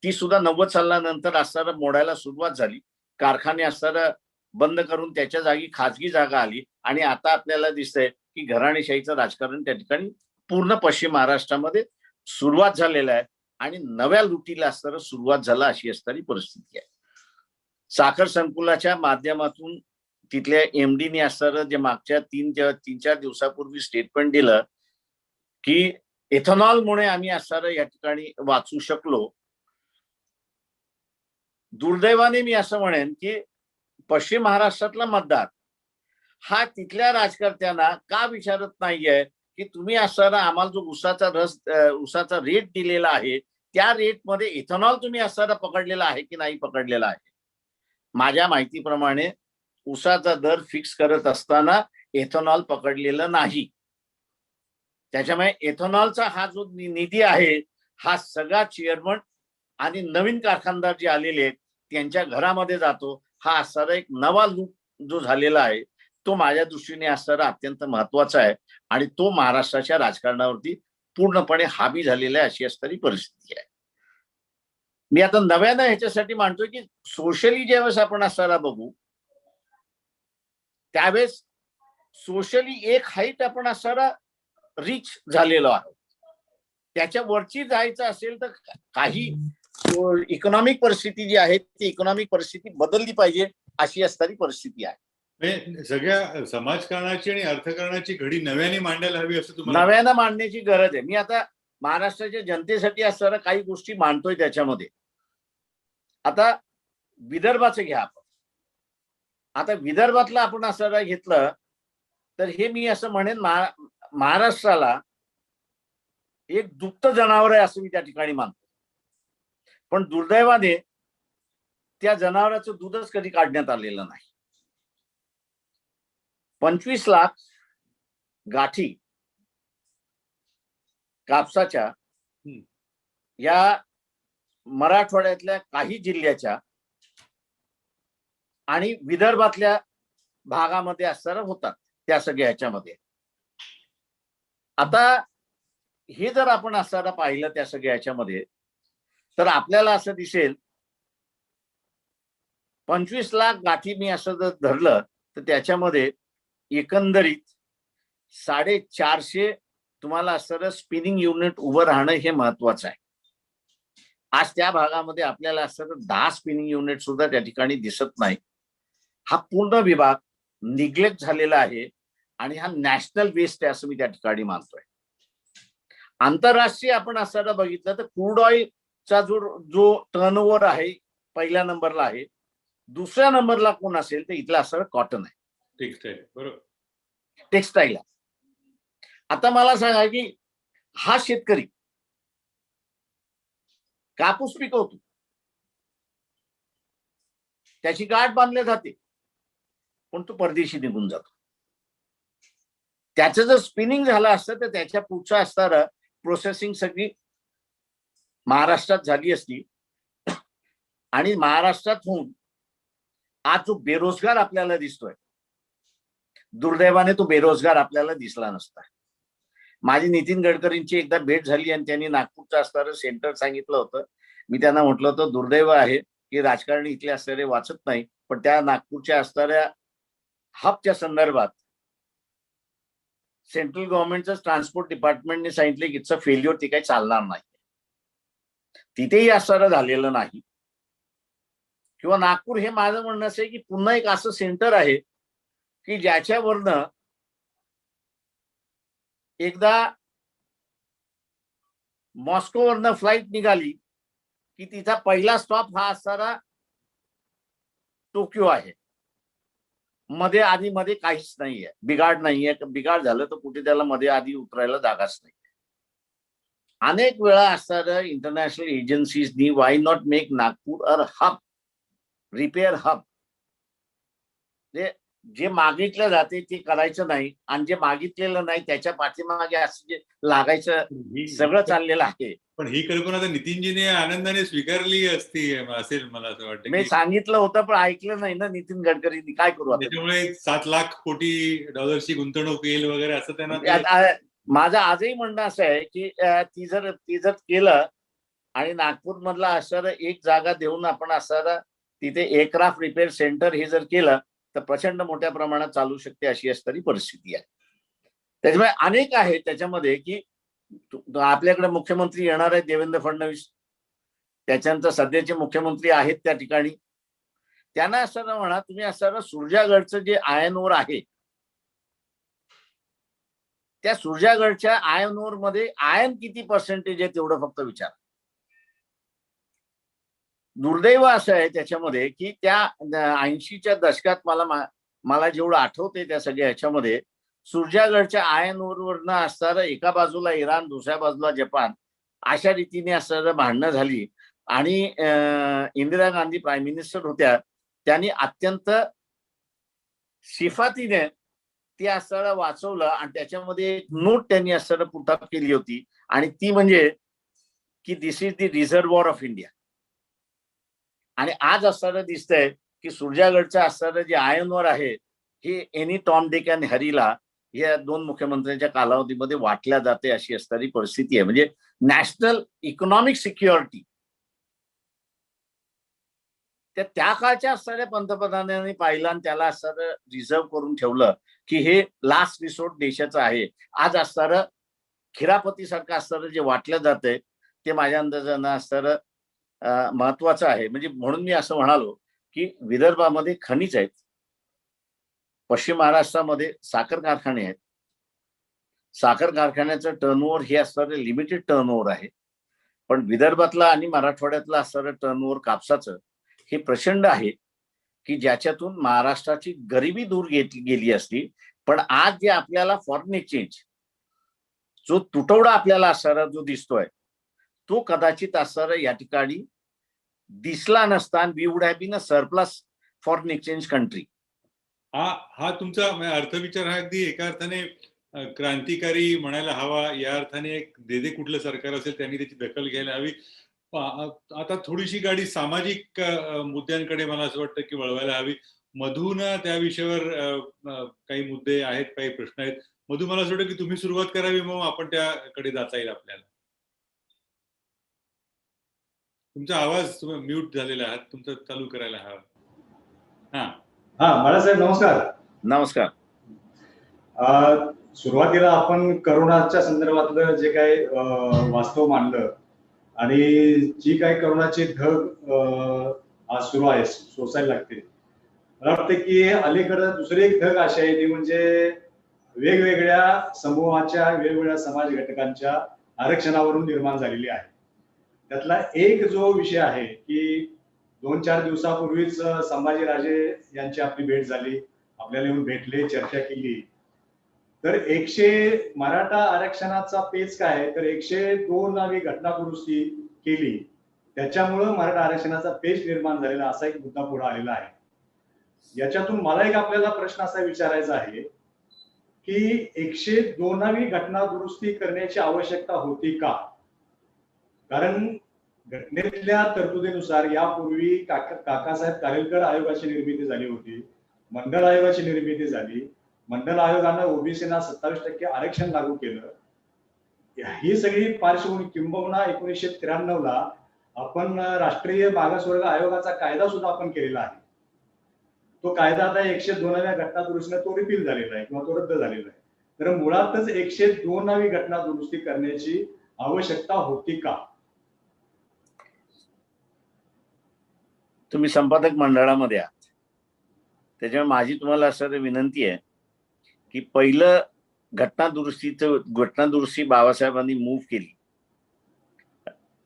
ती सुद्धा 90 सालानंतर असणारा मोडायला सुरुवात झाली. कारखाने असणारा बंद करून त्याच्या जागी खाजगी जागा आली. आणि आता आपल्याला दिसतंय की घराणेशाहीचं राजकारण त्या ठिकाणी पूर्ण पश्चिम महाराष्ट्रामध्ये सुरुवात झालेलं आहे. आणि नव्या लुटीला असणारा सुरुवात झाला अशी असणारी परिस्थिती आहे. साखर संकुलाच्या माध्यमातून तिथल्या एमडीने असणारं जे मागच्या 3-4 दिवसापूर्वी स्टेटमेंट दिलं की एथेनॉलमुळे आम्ही असणारं या ठिकाणी वाचू शकलो. दुर्दैवाने मी असं म्हणेन की पश्चिम महाराष्ट्रातला मतदार हा तिथल्या राजकर्त्यांना का विचारत नाहीये की तुम्ही असणारा आम्हाला जो उसाचा रेट दिलेला आहे त्या रेटमध्ये इथेनॉल तुम्ही असणारा पकडलेला आहे की नाही पकडलेला आहे. माझ्या माहितीप्रमाणे उसाचा दर फिक्स करत असताना इथेनॉल पकडलेलं नाही. त्याच्यामुळे इथेनॉलचा हा जो निधी आहे हा सगळा चेअरमन आणि नवीन कारखानदार जे आलेले आहेत त्यांच्या घरामध्ये जातो. हा असणारा एक नवा लूप जो झालेला आहे तो माझ्या दृष्टीने असणारा अत्यंत महत्वाचा आहे. आणि तो महाराष्ट्राच्या राजकारणावरती पूर्णपणे हावी झालेला आहे अशी असणारी परिस्थिती आहे. मी आता नव्यानं ह्याच्यासाठी मांडतोय की सोशली ज्यावेळेस आपण असणारा बघू त्यावेळेस सोशली एक हाईट आपण असणारा रिच झालेलो आहोत. त्याच्या वरची जायचं असेल तर काही इकॉनॉमिक परिस्थिती जी आहे ती इकॉनॉमिक परिस्थिती बदलली पाहिजे अशी असणारी परिस्थिती आहे. सगळ्या समाजकारणाची आणि अर्थकारणाची घडी नव्याने मांडायला हवी असं तुम्हाला नव्यानं मांडण्याची गरज आहे. मी आता महाराष्ट्राच्या जनतेसाठी असणाऱ्या काही गोष्टी मांडतोय त्याच्यामध्ये. आता विदर्भाचं घ्या आपण. आता विदर्भातलं आपण असं घेतलं तर हे मी असं म्हणेन महाराष्ट्राला एक दुभतं जनावर आहे असं मी त्या ठिकाणी मानतो. पण दुर्दैवाने त्या जनावराचं दूधच कधी काढण्यात आलेलं नाही. 25 लाख गाठी कापसाच्या या मराठवाड्यातल्या काही जिल्ह्याच्या आणि विदर्भातल्या भागामध्ये असणाऱ्या होतात त्या सगळ्या ह्याच्यामध्ये. आता हे जर आपण असणारा पाहिलं त्या सगळ्या ह्याच्यामध्ये तर आपल्याला असं दिसेल 25 लाख गाठी मी असं जर धरलं तर त्याच्यामध्ये एकंदरीत 450 तुम्हाला असणारं स्पिनिंग युनिट उभं राहणं हे महत्वाचं आहे. आज त्या भागामध्ये आपल्याला असणारं 10 स्पिनिंग युनिट सुद्धा त्या ठिकाणी दिसत नाही. हा पूर्ण विभाग निग्लेक्ट झालेला आहे आणि हा नॅशनल वेस्ट आहे असं मी त्या ठिकाणी मानतोय. आंतरराष्ट्रीय आपण असं बघितलं तर क्रूड ऑइलचा जो टर्नओव्हर आहे पहिल्या नंबरला आहे. दुसऱ्या नंबरला कोण असेल तर इथलं असं कॉटन आहे, टेक्सटाईल. बरोबर, टेक्सटाईल आहे. आता मला सांगा की हा शेतकरी कापूस पिकवतो, त्याची गाठ बांधली जाते पण तो परदेशी निघून जातो. त्याचं जर स्पिनिंग झालं असतं तर त्याच्या पुढचं असणारं प्रोसेसिंग सगळी महाराष्ट्रात झाली असती आणि महाराष्ट्रात होऊन आज जो बेरोजगार आपल्याला दिसतोय, दुर्दैवाने तो बेरोजगार आपल्याला दिसला नसता. माझी नितीन गडकरींची एकदा भेट झाली आणि त्यांनी नागपूरचं असणारं सेंटर सांगितलं होतं. मी त्यांना म्हटलं होतं दुर्दैव आहे की राजकारणी इथले असणारे वाचत नाही, पण त्या नागपूरच्या असणाऱ्या हबच्या संदर्भात सेंट्रल गव्हर्नमेंटचं ट्रान्सपोर्ट डिपार्टमेंटने सांगितले की इट्स फेल्युअर, ती काही चालणार नाही. तिथेही असणारं झालेलं नाही. किंवा नागपूर हे माझं म्हणणं असं आहे की पुन्हा एक असं सेंटर आहे की ज्याच्यावरनं एकदा मॉस्कोवरनं फ्लाईट निघाली की तिचा पहिला स्टॉप हा असणारा टोकियो आहे. मध्ये आधी मध्ये काहीच नाहीये, बिघाड नाहीये. बिघाड झालं तर कुठे त्याला मध्ये आधी उतरायला जागाच नाही. अनेक वेळा असणाऱ्या इंटरनॅशनल एजन्सीजनी why not make Nagpur a hub, repair hub. जे मागितलं जाते ते करायचं नाही आणि जे मागितलेलं नाही त्याच्या पाठीमागे असं जे लागायचं सगळं चाललेलं आहे. पण ही कल्पना तर नितीनजीने आनंदाने स्वीकारली असती असेल मला असं वाटतं. मी सांगितलं होतं पण ऐकलं नाही ना नितीन गडकरींनी. काय करू आता? त्याच्यामुळे 7 लाख कोटी डॉलरची गुंतवणूक येईल वगैरे असं त्यांना. माझं आजही म्हणणं असं आहे की ती जर केलं आणि नागपूर मधला असणारं एक जागा देऊन आपण असणारं तिथे एअरक्राफ्ट रिपेअर सेंटर हे जर केलं तर प्रचंड मोठ्या प्रमाणात चालू शकते अशी असणारी परिस्थिती आहे. त्याच्यामुळे अनेक आहे त्याच्यामध्ये की आपल्याकडे मुख्यमंत्री येणार आहेत देवेंद्र फडणवीस, त्याच्यानंतर सध्याचे मुख्यमंत्री आहेत त्या ठिकाणी. त्यांना असं म्हणा तुम्ही असं सुरजागडचं जे आयर्न ओर आहे त्या सुरजागडच्या आयर्न ओर मध्ये आयर्न किती पर्सेंटेज आहे तेवढं फक्त विचार. दुर्दैव असं आहे त्याच्यामध्ये की त्या 80च्या दशकात मला जेवढं आठवते त्या सगळ्या ह्याच्यामध्ये सुरजागडच्या आयर्न ओरवरनं असणारं एका बाजूला इराण दुसऱ्या बाजूला जपान अशा रीतीने असणारं भांडणं झाली आणि इंदिरा गांधी प्राईम मिनिस्टर होत्या. त्यांनी अत्यंत शिफातीने ते असणारं वाचवलं आणि त्याच्यामध्ये एक नोट त्यांनी असणारं पुटअप केली होती आणि ती म्हणजे की this is the रिझर्व्हॉर of India. आणि आज असणारं दिसतंय की सुरजागडचं असणारं जे आयर्न ओर आहे हे एनी टॉम डिक अँड हॅरीला या 2 मुख्यमंत्र्यांच्या कालावधीमध्ये वाटल्या जाते अशी असणारी परिस्थिती आहे. म्हणजे नॅशनल इकॉनॉमिक सिक्युरिटी त्या काळच्या असणाऱ्या पंतप्रधानांनी पाहिलं आणि त्याला असणारं रिझर्व्ह करून ठेवलं की हे लास्ट रिसोर्ट देशाचं आहे. आज असणारं खिरापतीसारखं असणारं जे वाटलं जातंय ते माझ्या अंदाजानं असणारं महत्वाचं आहे. म्हणजे म्हणून मी असं म्हणालो की विदर्भामध्ये खनिज आहेत, पश्चिम महाराष्ट्रामध्ये साखर कारखाने आहेत. साखर कारखान्याचं टर्नओव्हर हे असणारं लिमिटेड टर्नओव्हर आहे, पण विदर्भातला आणि मराठवाड्यातलं असणारं टर्नओव्हर कापसाचं हे प्रचंड आहे की ज्याच्यातून महाराष्ट्राची गरिबी दूर गेली असती. पण आज जे आपल्याला फॉरेन एक्सचेंज जो तुटवडा आपल्याला असणारा जो दिसतोय तो कदाचित असणारा या ठिकाणी दिसला नसता. We would have been a surplus foreign exchange country. हा तुमचा अर्थविचार हा अगदी एका अर्थाने क्रांतिकारी म्हणायला हवा. या अर्थाने जे कुठलं सरकार असेल त्यांनी त्याची दखल घ्यायला हवी. आता थोडीशी गाडी सामाजिक मुद्द्यांकडे मला असं वाटतं की वळवायला हवी. मधून त्या विषयावर काही मुद्दे आहेत, काही प्रश्न आहेत. मधू, मला असं वाटतं की तुम्ही सुरुवात करावी, मग आपण त्याकडे जाता येईल आपल्याला. तुमचा आवाज म्यूट झालेला आहात, तुमचा चालू करायला हवा. हा बाळासाहेब नमस्कार. नमस्कार. सुरुवातीला आपण करोनाच्या संदर्भातलं जे काही वास्तव मांडलं आणि जी काही करोनाची ढग आज सुरू आहे सोसायला लागते. मला वाटतं की अलीकडं दुसरी एक ढग अशी आहे ती म्हणजे वेगवेगळ्या समूहाच्या वेगवेगळ्या समाज घटकांच्या आरक्षणावरून निर्माण झालेली आहे. त्यातला एक जो विषय आहे की 2-4 दिवसापूर्वीच संभाजीराजे यांची आपली भेट झाली, आपल्याला येऊन भेटले, चर्चा केली. तर मराठा आरक्षणाचा पेच काय तर 102 घटना दुरुस्ती केली, त्याच्यामुळं मराठा आरक्षणाचा पेच निर्माण झालेला असा एक मुद्दा पुढे आलेला आहे. याच्यातून मला एक आपल्याला प्रश्न असा विचारायचा आहे की 102वी घटना दुरुस्ती करण्याची आवश्यकता होती का? कारण घटनेतल्या तरतुदीनुसार यापूर्वी काकासाहेब कारेलकर आयोगाची निर्मिती झाली होती, मंडळ आयोगाची निर्मिती झाली, मंडळ आयोगानं ओबीसीना 27% आरक्षण लागू केलं. ही सगळी पार्श्वभूमी किंबहुना 1993ला आपण राष्ट्रीय मागासवर्ग आयोगाचा कायदा सुद्धा आपण केलेला आहे. तो कायदा आता 102व्या घटना दुरुस्तीने तो रिपील झालेला आहे किंवा तो रद्द झालेला आहे. तर मुळातच 102वी घटना दुरुस्ती करण्याची आवश्यकता होती का? तुम्ही संपादक मंडळामध्ये आहात, त्याच्यामुळे माझी तुम्हाला असं विनंती आहे की पहिलं घटना दुरुस्ती बाबासाहेबांनी मूव्ह केली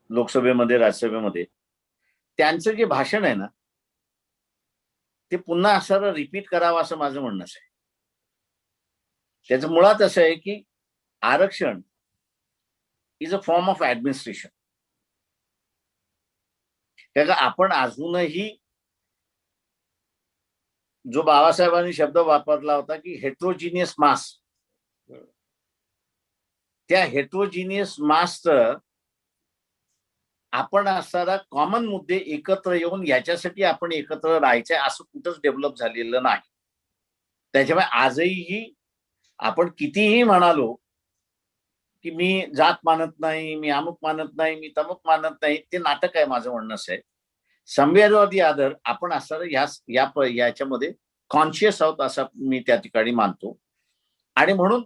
लोकसभेमध्ये, राज्यसभेमध्ये. त्यांचं जे भाषण आहे ना ते पुन्हा असं रिपीट करावं असं माझं म्हणणं आहे. त्याचं मुळात असं आहे की आरक्षण is a form of administration. त्याचा आपण अजूनही जो बाबासाहेबांनी शब्द वापरला होता की हेट्रोजिनियस मास, त्या हेट्रोजिनियस मासचं आपण असणारा कॉमन मुद्दे एकत्र येऊन याच्यासाठी आपण एकत्र राहायचंय असं कुठंच डेव्हलप झालेलं नाही. त्याच्यामुळे आजही आपण कितीही म्हणालो की मी जात मानत नाही, मी अमुक मानत नाही, मी तमुक मानत नाही, ते नाटक आहे. माझं म्हणणं असं आहे संवेदवादी आदर आपण असणारं याच्यामध्ये कॉन्शियस आहोत असं मी त्या ठिकाणी मानतो. आणि म्हणून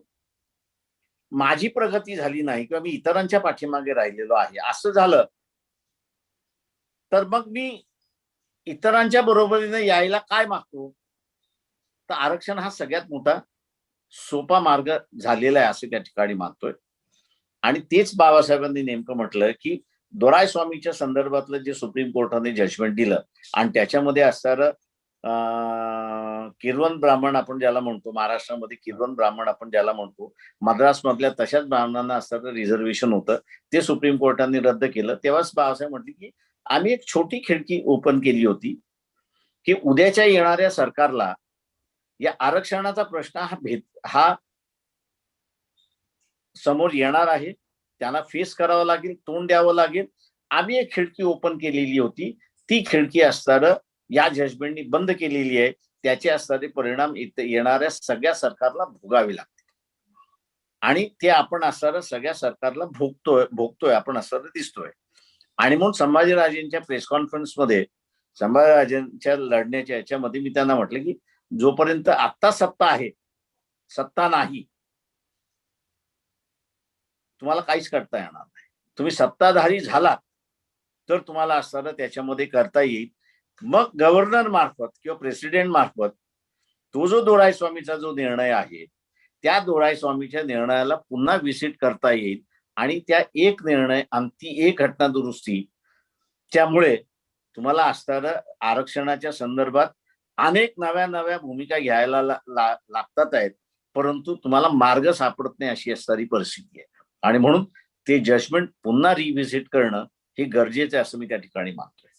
माझी प्रगती झाली नाही किंवा मी इतरांच्या पाठीमागे राहिलेलो आहे असं झालं तर मग मी इतरांच्या बरोबरीने यायला काय मागतो? तर आरक्षण हा सगळ्यात मोठा सोपा मार्ग झालेला आहे असं त्या ठिकाणी मानतोय. आणि तेच बाबासाहेबांनी नेमकं म्हटलं की दोराई स्वामीच्या संदर्भातलं जे सुप्रीम कोर्टाने जजमेंट दिलं आणि त्याच्यामध्ये असणारं किरवन ब्राह्मण आपण ज्याला म्हणतो, महाराष्ट्रामध्ये किरवन ब्राह्मण आपण ज्याला म्हणतो, मद्रास मधल्या तशाच ब्राह्मणांना असणारं रिझर्वेशन होतं, ते सुप्रीम कोर्टाने रद्द केलं. तेव्हाच बाबासाहेब म्हटले की आम्ही एक छोटी खिडकी ओपन केली होती की उद्याच्या येणाऱ्या सरकारला या आरक्षणाचा प्रश्न हा समोर येणार आहे, त्यांना फेस करावं लागेल, तोंड द्यावं लागेल. आम्ही एक खिडकी ओपन केलेली होती, ती खिडकी असणारं या जजमेंटनी बंद केलेली आहे. त्याचे असणारे परिणाम येणाऱ्या सगळ्या सरकारला भोगावे लागतील आणि ते आपण असणारं सगळ्या सरकारला भोगतोय आपण असणारं दिसतोय. आणि म्हणून संभाजीराजेंच्या प्रेस कॉन्फरन्समध्ये संभाजीराजेंच्या लढण्याच्या याच्यामध्ये मी त्यांना म्हटलं की जोपर्यंत आत्ता सत्ता आहे, सत्ता नाही, तुम्हाला काहीच करता येणार नाही. तुम्ही सत्ताधारी झालात तर तुम्हाला असणारं त्याच्यामध्ये करता येईल. मग गव्हर्नर मार्फत किंवा प्रेसिडेंट मार्फत तो जो दोराई स्वामीचा जो निर्णय आहे त्या दोराई स्वामीच्या निर्णयाला पुन्हा व्हिजिट करता येईल आणि त्या एक निर्णय आणि ती एक घटना दुरुस्ती त्यामुळे तुम्हाला असणारं आरक्षणाच्या संदर्भात अनेक नव्या भूमिका घ्यायला लागतात आहेत, परंतु तुम्हाला मार्ग सापडत नाही अशी असणारी परिस्थिती आहे. आणि म्हणून ते जजमेंट पुन्हा रिव्हिजिट करणं हे गरजेचं आहे असं मी त्या ठिकाणी मानतोय.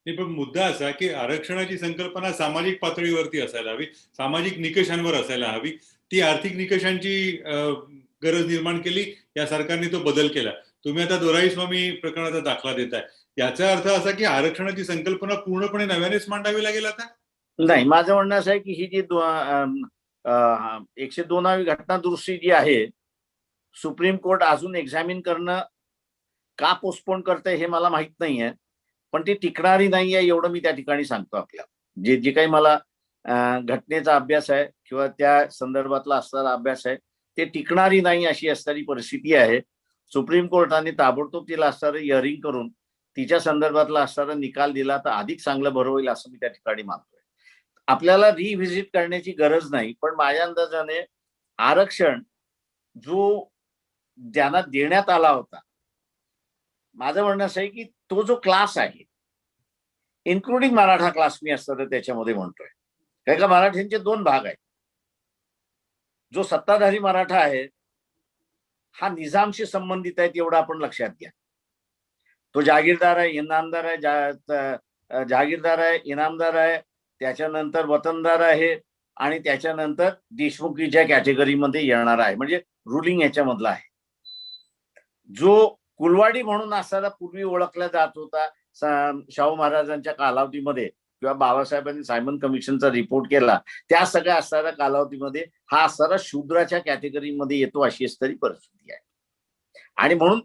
पण मुद्दा असा की आरक्षणाची संकल्पना सामाजिक पातळीवरती असायला हवी, सामाजिक निकषांवर असायला हवी. ती आर्थिक निकषांची गरज निर्माण केली, या सरकारने तो बदल केला. तुम्ही आता दोराई स्वामी प्रकरणाचा दाखला देताय, याचा अर्थ असा की आरक्षणाची संकल्पना पूर्णपणे नव्यानेच मांडावी लागेल आता? नाही, माझं म्हणणं असं आहे की ही जी 102वी घटना दुरुस्ती जी आहे सुप्रीम कोर्ट अजून एक्झामिन करणं का पोस्टपोन करतंय हे मला माहित नाहीये, पण ती टिकणारी नाहीये एवढं मी त्या ठिकाणी सांगतो. आपल्याला जे काही मला घटनेचा अभ्यास आहे किंवा त्या संदर्भातला असणारा अभ्यास आहे ते टिकणारी नाही अशी असणारी परिस्थिती आहे. सुप्रीम कोर्टाने ताबडतोब तिला असणारं हिअरिंग करून तिच्या संदर्भातला असणारा निकाल दिला तर अधिक चांगलं बरं होईल असं मी त्या ठिकाणी मानतोय. आपल्याला रिव्हिजिट करण्याची गरज नाही, पण माझ्या अंदाजाने आरक्षण जो ज्यांना देण्यात आला होता, माझं म्हणणं असं आहे की तो जो क्लास आहे इन्क्लुडिंग मराठा क्लास मी असतं त्याच्यामध्ये म्हणतोय, कारण का मराठ्यांचे दोन भाग आहेत. जो सत्ताधारी मराठा आहे हा निजामशी संबंधित आहे एवढं आपण लक्षात घ्या. तो जागीरदार आहे, इनामदार आहे, जागीरदार आहे, इनामदार आहे, त्याच्यानंतर वतनदार आहे आणि त्याच्यानंतर देशमुखीच्या कॅटेगरीमध्ये येणार आहे, म्हणजे रुलिंग याच्यामधला आहे. जो कुलवाडी म्हणून असणारा पूर्वी ओळखला जात होता शाहू महाराजांच्या कालावधीमध्ये, किंवा बाबासाहेबांनी सायमन कमिशनचा रिपोर्ट केला त्या सगळ्या असणाऱ्या कालावधीमध्ये हा असणारा शूद्राच्या कॅटेगरीमध्ये येतो, अशी तरी परिस्थिती आहे. आणि म्हणून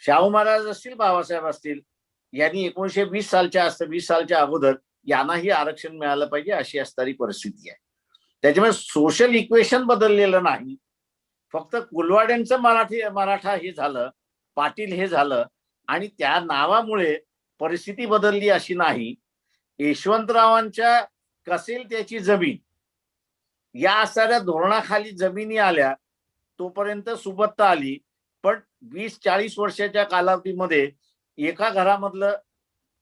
शाहू महाराज असतील, बाबासाहेब असतील, यांनी 1920 सालच्या अगोदर यांनाही आरक्षण मिळालं पाहिजे, अशी असणारी परिस्थिती आहे. त्याच्यामुळे सोशल इक्वेशन बदललेलं नाही, फक्त कुलवाड्यांचं मराठा हे झालं, पाटील हे झालं, आणि त्या नावामुळे परिस्थिती बदलली अशी नाही. यशवंतरावांच्या कसेल त्याची जमीन या असणाऱ्या धोरणाखाली जमिनी आल्या, तोपर्यंत सुबत्ता आली. पण 20-40 वर्षाच्या कालावधीमध्ये एका घरामधलं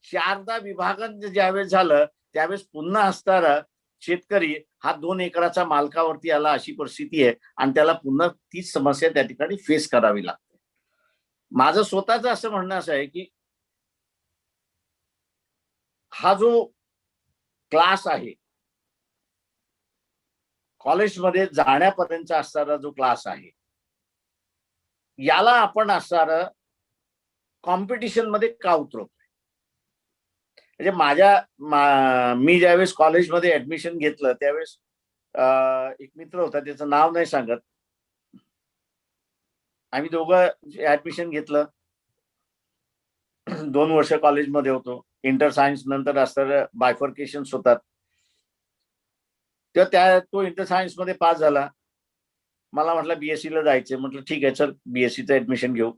4दा विभाजन ज्यावेळेस झालं, त्यावेळेस पुन्हा असणारा शेतकरी हा 2 एकराचा मालकावरती आला, अशी परिस्थिती आहे. आणि त्याला पुन्हा तीच समस्या त्या ठिकाणी फेस करावी लागते. माझं स्वतःचं असं म्हणणं असं आहे की हा जो क्लास आहे, कॉलेजमध्ये जाण्यापर्यंतचा असणारा जो क्लास आहे, याला आपण असणारं कॉम्पिटिशन मध्ये का उतरवतोय? म्हणजे मी ज्यावेळेस कॉलेजमध्ये ऍडमिशन घेतलं त्यावेळेस एक मित्र होता, त्याचं नाव नाही सांगत, आम्ही दोघं ऍडमिशन घेतलं, 2 वर्ष कॉलेजमध्ये होतो. इंटर सायन्स नंतर असणारं बायफर्केशन्स होतात, तेव्हा तो इंटर सायन्स मध्ये पास झाला. मला म्हटलं बीएससी ला जायचंय. म्हटलं ठीक आहे, चल बीएससीचं ऍडमिशन घेऊ.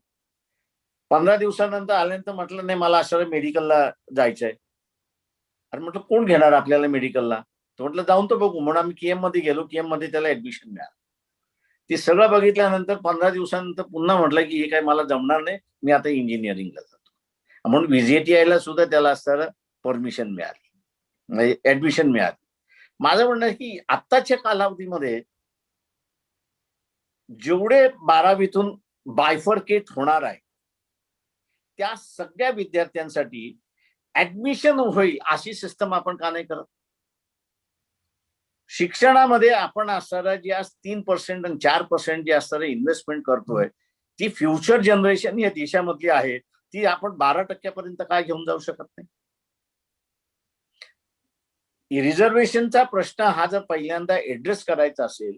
15 दिवसानंतर आल्यानंतर म्हटलं नाही, मला असं मेडिकलला जायचंय. अरे म्हटलं कोण घेणार आपल्याला मेडिकलला? तर म्हटलं जाऊन तर बघू. म्हणून आम्ही केएम मध्ये गेलो, केएम मध्ये त्याला ऍडमिशन मिळालं. ते सगळं बघितल्यानंतर 15 दिवसानंतर पुन्हा म्हटलं की हे काय मला जमणार नाही, मी आता इंजिनिअरिंगला जातो. म्हणून व्हीजीटीआयला सुद्धा त्याला असणारं परमिशन मिळाली, म्हणजे ऍडमिशन मिळाली. माझं म्हणणं आहे की आत्ताच्या कालावधीमध्ये जेवढे 12वीतून बायफर्केट होणार आहे, त्या सगळ्या विद्यार्थ्यांसाठी ऍडमिशन होईल अशी सिस्टम आपण का नाही करत? शिक्षणामध्ये आपण असणारा जे आज 3% आणि 4% जे असणारे इन्व्हेस्टमेंट करतोय, ती फ्युचर जनरेशन या देशामधली आहे, ती आपण 12% काय घेऊन जाऊ शकत नाही? रिझर्वेशनचा प्रश्न हा जर पहिल्यांदा ऍड्रेस करायचा असेल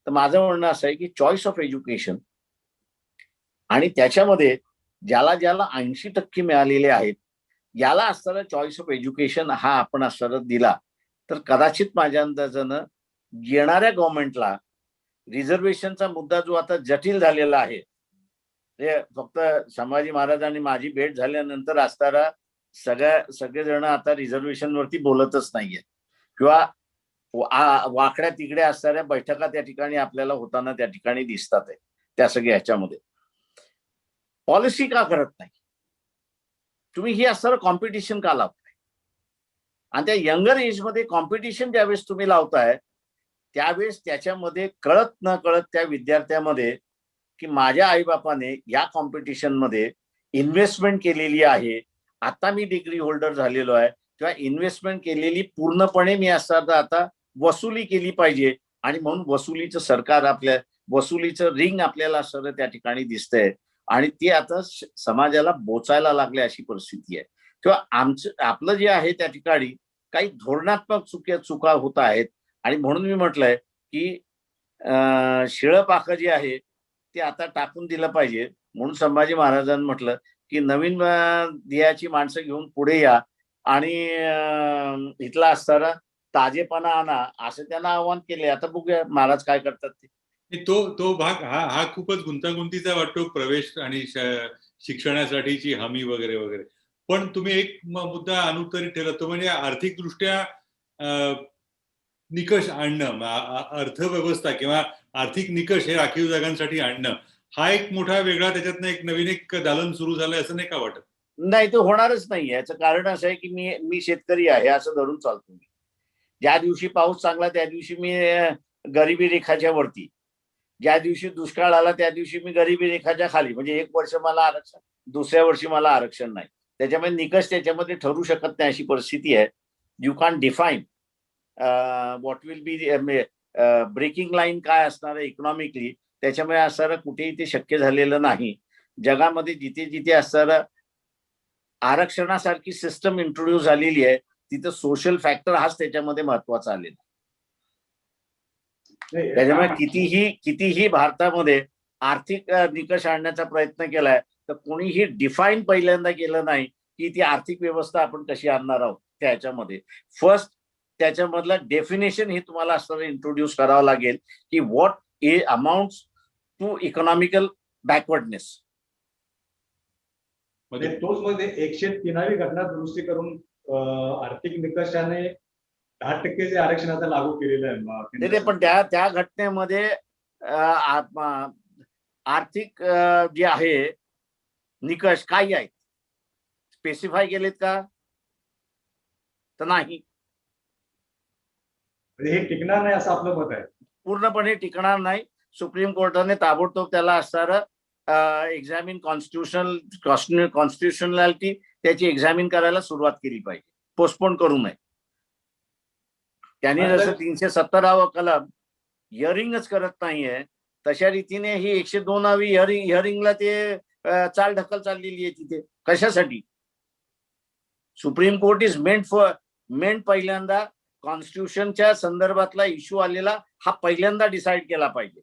तर माझं म्हणणं असं आहे की चॉईस ऑफ एज्युकेशन, आणि त्याच्यामध्ये ज्याला ज्याला 80% मिळालेले आहेत, याला असणारा चॉईस ऑफ एज्युकेशन हा आपण असणारा दिला तर कदाचित माझ्या अंदाजानं येणाऱ्या गव्हर्नमेंटला रिझर्वेशनचा मुद्दा जो आता जटिल झालेला आहे, ते फक्त संभाजी महाराज आणि माझी भेट झाल्यानंतर असणारा सगळेजण आता रिझर्वेशन वरती बोलतच नाहीये, किंवा वाकड्या तिकडे असणाऱ्या बैठका त्या ठिकाणी आपल्याला होताना त्या ठिकाणी दिसतात आहे. त्या सगळ्या ह्याच्यामध्ये पॉलिसी का करत नाही तुम्ही? ही असणारं कॉम्पिटिशन का लावताय? आणि त्या यंगर एजमध्ये कॉम्पिटिशन ज्यावेळेस तुम्ही लावताय त्यावेळेस त्याच्यामध्ये कळत न कळत त्या विद्यार्थ्यामध्ये की माझ्या आईबापाने या कॉम्पिटिशन मध्ये इन्व्हेस्टमेंट केलेली आहे, आता मी डिग्री होल्डर झालेलो आहे, किंवा इन्व्हेस्टमेंट केलेली पूर्णपणे मी असं आता वसुली केली पाहिजे, आणि म्हणून वसुलीचं सरकार वसुलीचं रिंग आपल्याला सगळं त्या ठिकाणी दिसतंय, आणि ते आता समाजाला बोचायला लागले अशी परिस्थिती आहे. किंवा आपलं जे आहे त्या ठिकाणी काही धोरणात्मक चुका होत आहेत, आणि म्हणून मी म्हटलंय की शिळं पाक जे आहे ते आता टाकून दिलं पाहिजे. म्हणून संभाजी महाराजांनी म्हटलं की नवीन ध्येयाची माणसं घेऊन पुढे या आणि इथला असताना ताजेपणा आणा, असं त्यांना आव्हान केले. आता बघूया महाराज काय करतात ते. तो भाग हा खूपच गुंतागुंतीचा वाटतो, प्रवेश आणि शिक्षणासाठीची हमी वगैरे वगैरे. पण तुम्ही एक मुद्दा अनुत्तरित ठेवला, तो म्हणजे आर्थिकदृष्ट्या निकष आणणं, अर्थव्यवस्था किंवा आर्थिक निकष हे राखीव जागांसाठी आणणं, हा एक मोठा वेगळा त्याच्यातनं एक नवीन एक दालन सुरू झालंय असं नाही का वाटत? नाही, ते होणारच नाही. याचं कारण असं आहे की मी शेतकरी आहे असं धरून चालतो मी. ज्या दिवशी पाऊस चांगला त्या दिवशी मी गरिबी रेखाच्या वरती, ज्या दिवशी दुष्काळ आला त्या दिवशी मी गरिबी रेखाच्या खाली. म्हणजे एक वर्ष मला आरक्षण, दुसऱ्या वर्षी मला आरक्षण नाही. त्याच्यामुळे निकष त्याच्यामध्ये ठरू शकत नाही अशी परिस्थिती आहे. You can define what will be breaking line काय असणार आहे इकॉनॉमिकली, त्याच्यामुळे असणारं कुठेही ते शक्य झालेलं नाही. जगामध्ये जिथे जिथे असणारं आरक्षणासारखी सिस्टम इंट्रोड्यूस झालेली आहे तिथं सोशल फॅक्टर हाच त्याच्यामध्ये महत्वाचा आलेला. त्याच्यामुळे कितीही भारतामध्ये आर्थिक निकष आणण्याचा प्रयत्न केलाय तर कोणीही डिफाईन पहिल्यांदा केलं नाही की ती आर्थिक व्यवस्था आपण कशी आणणार आहोत. त्याच्यामध्ये फर्स्ट त्याच्यामधलं डेफिनेशन हे तुम्हाला असताना इंट्रोड्यूस करावं लागेल की what amount to economical backwardness. म्हणजे तोच मध्ये 103वी घटना दुरुस्ती करून आर्थिक निकषाने 10% जे आरक्षण आता लागू केलेलं आहे. ते पण त्या घटनेमध्ये आर्थिक जे आहे निकष काय आहेत स्पेसिफाय केलेत का तर नाही. हे टिकणार नाही असं आपलं मत आहे. पूर्णपणे टिकणार नाही. सुप्रीम कोर्टाने ताबडतोब त्याला असणारं एक्झामिन कॉन्स्टिट्युशनॅलिटी त्याची एक्झामिन करायला सुरुवात केली पाहिजे. पोस्टपोन करू नये. त्यांनी जसं 370वा कलम हिअरिंगच करत नाहीये तशा रीतीने ही 102वी हिअरिंगला ते चाल ढकल चाललेली आहे तिथे. कशासाठी? सुप्रीम कोर्ट इज मेंट पहिल्यांदा कॉन्स्टिट्यूशनच्या संदर्भातला इश्यू आलेला हा पहिल्यांदा डिसाईड केला पाहिजे.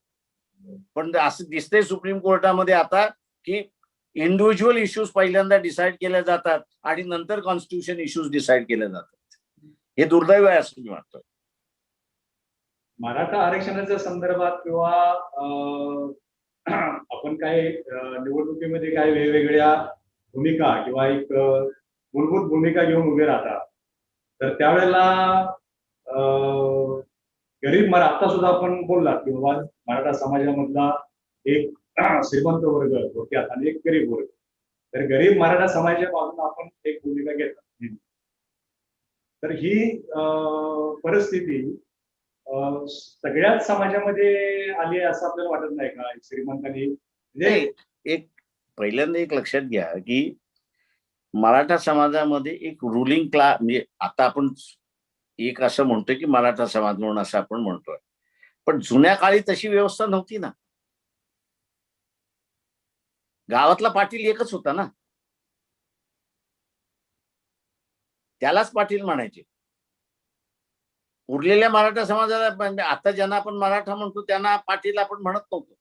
पण असं दिसतंय सुप्रीम कोर्टामध्ये आता की इंडिव्हिज्युअल इश्यूज पहिल्यांदा डिसाईड केले जातात आणि नंतर कॉन्स्टिट्यूशन इश्यूज डिसाईड केले जातात. हे दुर्दैव आहे असं मी वाटतं. मराठा आरक्षणाच्या संदर्भात किंवा आपण काय निवडणुकीमध्ये काय वेगवेगळ्या भूमिका किंवा एक मूलभूत भूमिका घेऊन उभे राहतात तर त्यावेळेला गरीब आता सुद्धा आपण बोललात की बाबा मराठा समाजामधला एक श्रीमंत वर्ग थोडक्यात आणि एक गरीब वर्ग. तर गरीब मराठा समाजाच्या बाजूने आपण एक भूमिका घेतात. तर ही परिस्थिती सगळ्याच समाजामध्ये आली असं आपल्याला वाटत नाही का? श्रीमंतांनी म्हणजे एक पहिल्यांदा एक लक्षात घ्या की मराठा समाजामध्ये एक रुलिंग क्लास म्हणजे आता आपण एक असं म्हणतोय की मराठा समाज म्हणून असं आपण म्हणतोय पण जुन्या काळी तशी व्यवस्था नव्हती ना. गावातला पाटील एकच होता ना त्यालाच पाटील म्हणायचे. उरलेल्या मराठा समाजाला म्हणजे आता ज्यांना आपण मराठा म्हणतो त्यांना पाटील आपण म्हणत नव्हतो.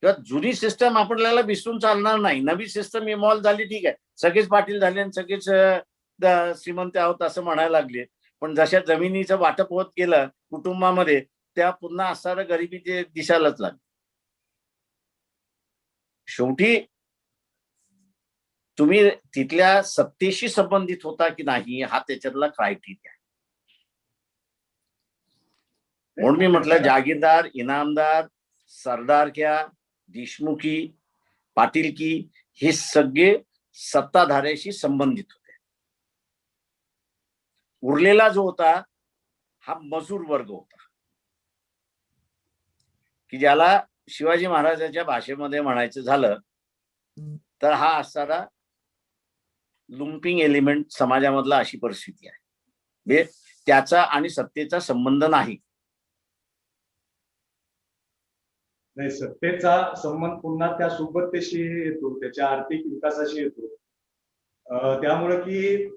किंवा जुनी सिस्टम आपल्याला विसरून चालणार नाही. नवी सिस्टम इव्हॉल्व्ह झाली ठीक आहे सगळेच पाटील झाले आणि सगळेच श्रीमंत आहोत असं म्हणायला लागले. पण जशा जमिनीचं वाटप होत गेलं कुटुंबामध्ये त्या पुन्हा असणारं गरिबी ते दिसायलाच लागले. शेवटी तुम्ही तिथल्या सत्तेशी संबंधित होता की नाही हा त्याच्यातला क्रायटेरिया. म्हणून मी म्हटलं जागीरदार इनामदार सरदारक्या देशमुखी पाटीलकी हे सगळे सत्ताधाऱ्याशी संबंधित होते. उरलेला जो होता हा मजूर वर्ग होता की ज्याला शिवाजी महाराजांच्या भाषेमध्ये म्हणायचं झालं तर हा असणारा लुम्पिंग एलिमेंट समाजामधला अशी परिस्थिती आहे. त्याचा आणि सत्तेचा संबंध नाही. नाही सत्तेचा संबंध पुन्हा त्या सुबत्तेशी येतो त्याच्या आर्थिक विकासाशी येतो. त्यामुळे की